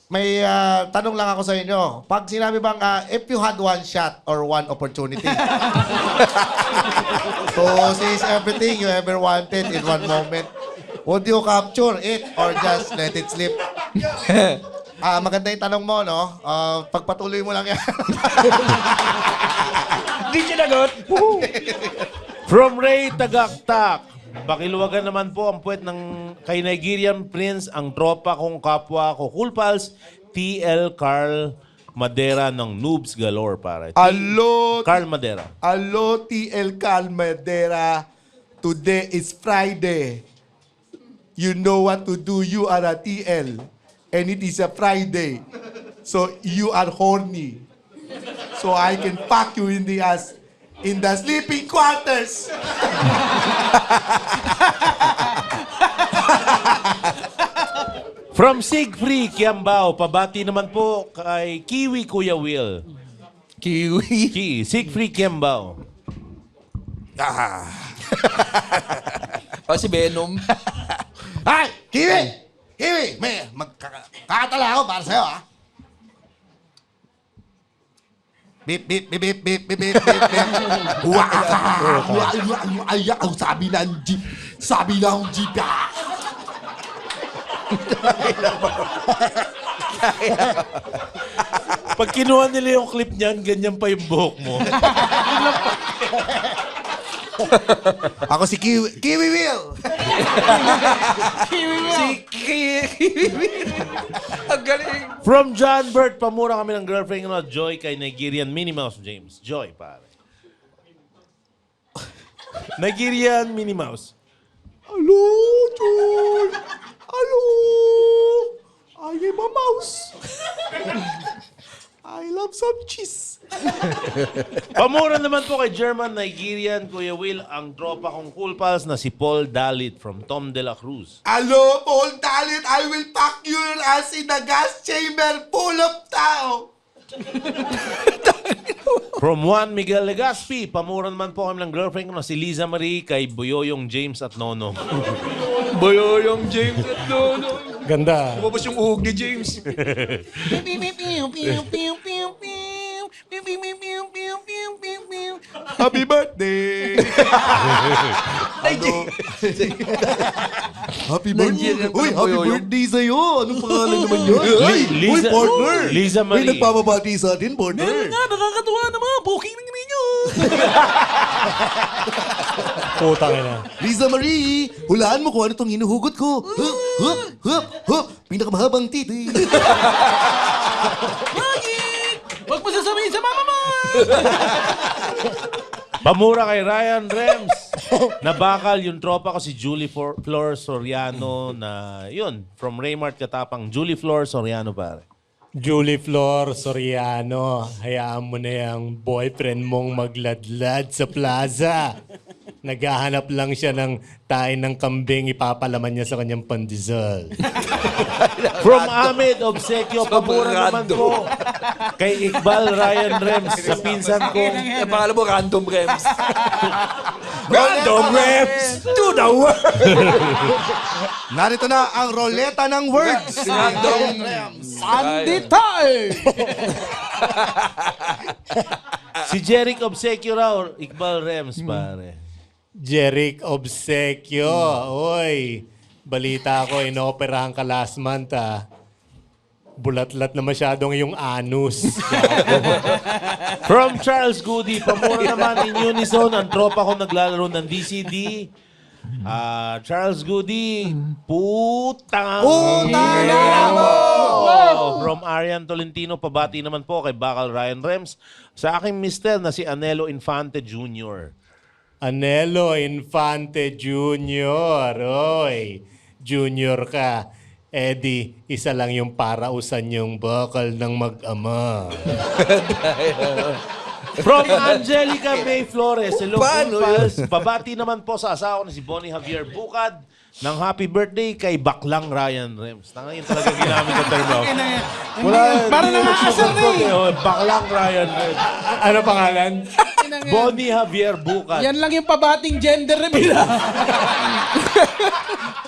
May tanong lang ako sa inyo. Pag sinabi bang, if you had one shot or one opportunity to seize everything you ever wanted in one moment, would you capture it or just let it slip? Maganda yung tanong mo, no? Pagpatuloy mo lang yan. Di sinagot. From Ray Tagaktak. Pakiluwagan naman po ang puwet ng kay Nigerian Prince, ang tropa kong kapwa ko. Cool Pals, TL Carl Madera ng Noobs Galore, pare. Hello, Carl Madera. hello, TL Carl Madera. Today is Friday. You know what to do. You are a TL. And it is a Friday. So you are horny. So I can fuck you in the ass in the sleeping quarters. From Sigfree Kiambao, pabati naman po kay Kiwi Kuya Will. Kiwi. Sigfree Kiambao. O si Venom. Ay! Kiwi! Kiwi! May magkakatala ako para sa'yo, ha? Beep, beep, beep, beep, beep, beep, beep, beep, beep. Ang sabi ng jeep. Sabi ng jeep, ah! Pag kinuha nila yung clip niyan, ganyan pa yung buhok mo. Ako si Kiwi. Kiwi Will! Si Kiwi. Ang galing. From John Bert, pamura kami ng girlfriend na Joy kay Nigerian Minnie Mouse James. Joy, pare. Nigerian Minnie Mouse. Hello, Joy! Hello! I am a mouse. I love some cheese. Pamura naman po kay German Nigerian Kuya Will, ang tropa kong Cool Pals na si Paul Dalit from Tom de la Cruz. Hello, Paul Dalit. I will pack your ass in the gas chamber full of tao. From Juan Miguel Legaspi, pamura naman po kami ng girlfriend ko na si Liza Marie kay Boyoyong James at Nono. Boyoyong James at Nono. Ganda. Lumabas yung uhog ni James. Happy birthday! Happy birthday! Uy, happy birthday sa'yo! Anong pangalan naman yun? Uy, partner! Liza May Marie. nagpapabati sa atin, partner. Nakakatuwa naman. Booking ng ninyo. Putang ina. Liza Marie, hulaan mo kung ano itong hinuhugot ko. Hup! Pinakamahabang titi. Huwag mo sasabihin sa mama mo. Pamura kay Ryan Rems. Nabakal yung tropa ko si Julie Flor Soriano na yun, from Raymart Katapang. Julie Flor Soriano, pare. Julie Flor Soriano, hayaan mo na yung boyfriend mong magladlad sa plaza. Naghahanap lang siya ng tain ng kambing, ipapalaman niya sa kanyang pandesal. From Ahmed Obsequio, pamura naman po kay Iqbal Ryan Rems sa pinsan kong Ang pangalan mo, Random Rems. Random Rems to the world. Narito na ang roleta ng words. Random Anditay! si Jeric Obsequio raw, Iqbal Rems, pare. Jeric Obsequio. Oy, balita ko, inoperahan ka last month, ah. Bulat-lat na masyadong yung anus. From Charles Goody, pamura naman in unison ang tropa ko naglalaro ng DCD. Charles Goody, putang mo! From Arian Tolentino, pabati naman po kay Bakal Ryan Rems sa aking mister na si Anelo Infante Jr. Anelo Infante Jr. Oy, junior ka. Eddie, isa lang yung parausan yung bakal ng mag-ama. From Angelica May Flores, hello Paano Pals. Pabati naman po sa asawa na si Bonnie Javier Bukad ng happy birthday kay Baklang Ryan Rems. Yun talaga ginamit na term. Parang nang-aasar na eh. Baklang Ryan Rems. Ano pangalan? Bonnie Javier Bucat. Yan lang yung pabating gender reveal.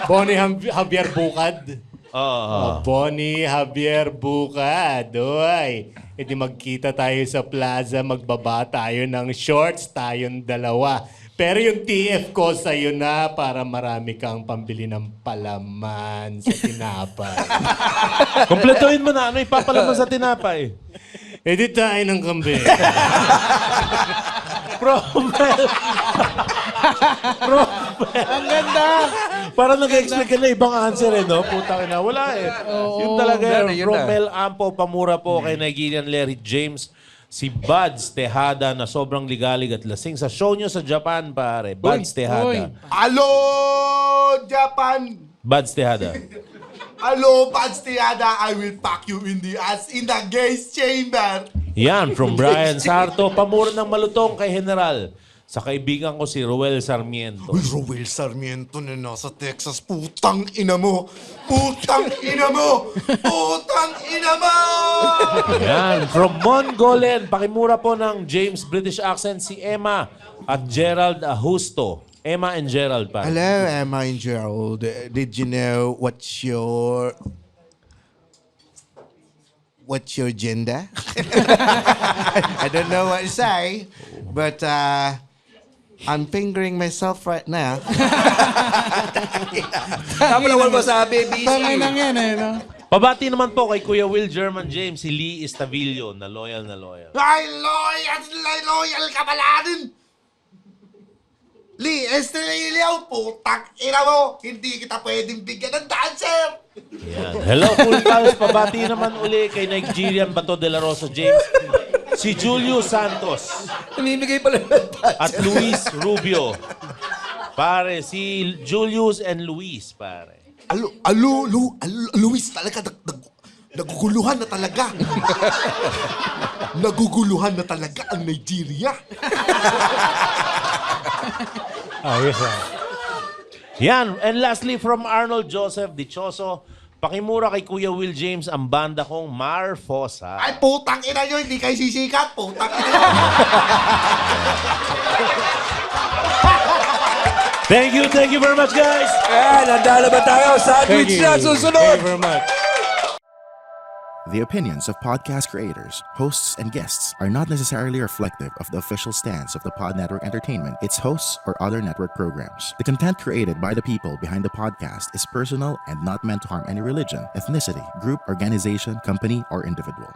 Bonnie Javier Bucad. Oo. Bonnie Javier Bucad. Oy. Edi magkita tayo sa plaza, magbaba tayo ng shorts, tayong dalawa. Pero yung TF ko sa'yo na para marami kang pambili ng palaman sa tinapay. Kompletuhin mo na ano ipapalaman sa tinapay. Edi tayo ng kambing. Promel. Ang ganda. Parang nag-expect ka na ibang answer eh, no? Putang ina. Wala eh. Yun talaga. Yun na. Promel Ampo, pamura po kay Nigerian Larry James. Si Buds Tejada na sobrang ligalig at lasing sa show nyo sa Japan, pare. Buds Tejada. Hello, Japan! Buds Tejada. Hello, Panstiada. I will pack you in the ass in the gas chamber. Yan, from Brian Sarto. Pamura ng malutong kay General. Sa kaibigan ko si Roel Sarmiento. Uy, Roel Sarmiento na nasa Texas. Putang ina mo! Putang ina mo! Putang ina mo! Yan, from Mongolen. Pakimura po ng James British accent si Emma at Gerald Ahusto. Emma and Gerald pa. Hello, Emma and Gerald. Did you know what's your gender? I don't know what to say, but I'm fingering myself right now. Tama lang wala masabi, busy. Tangay lang yan eh, no? Pabati naman po kay Kuya Will German James, si Lee Estavillo, na loyal na loyal. Ay, loyal ka pala dun! Lee, Estrella, putang ina mo! Hindi kita pwedeng bigyan ng dancer! Yan. Hello, Cool Pals. Pabati naman uli kay Nigerian Bato de la Rosa James, si Julio Santos, Namimigay pala ng at Luis Rubio. Pare, si Julius and Luis, pare. Luis, talaga, naguguluhan na talaga. Naguguluhan na talaga ang Nigeria. Ayos ah. Yan. And lastly, from Arnold Joseph Dichoso, pakimura kay Kuya Will James ang banda kong Marfosa. Ay, putang ina nyo, hindi kayo sisikat. Putang ina nyo. Thank you very much, guys. Ayan, handa na ba tayo? Sandwich na susunod! Thank you very much. The opinions of podcast creators, hosts, and guests are not necessarily reflective of the official stance of the Pod Network Entertainment, its hosts, or other network programs. The content created by the people behind the podcast is personal and not meant to harm any religion, ethnicity, group, organization, company, or individual.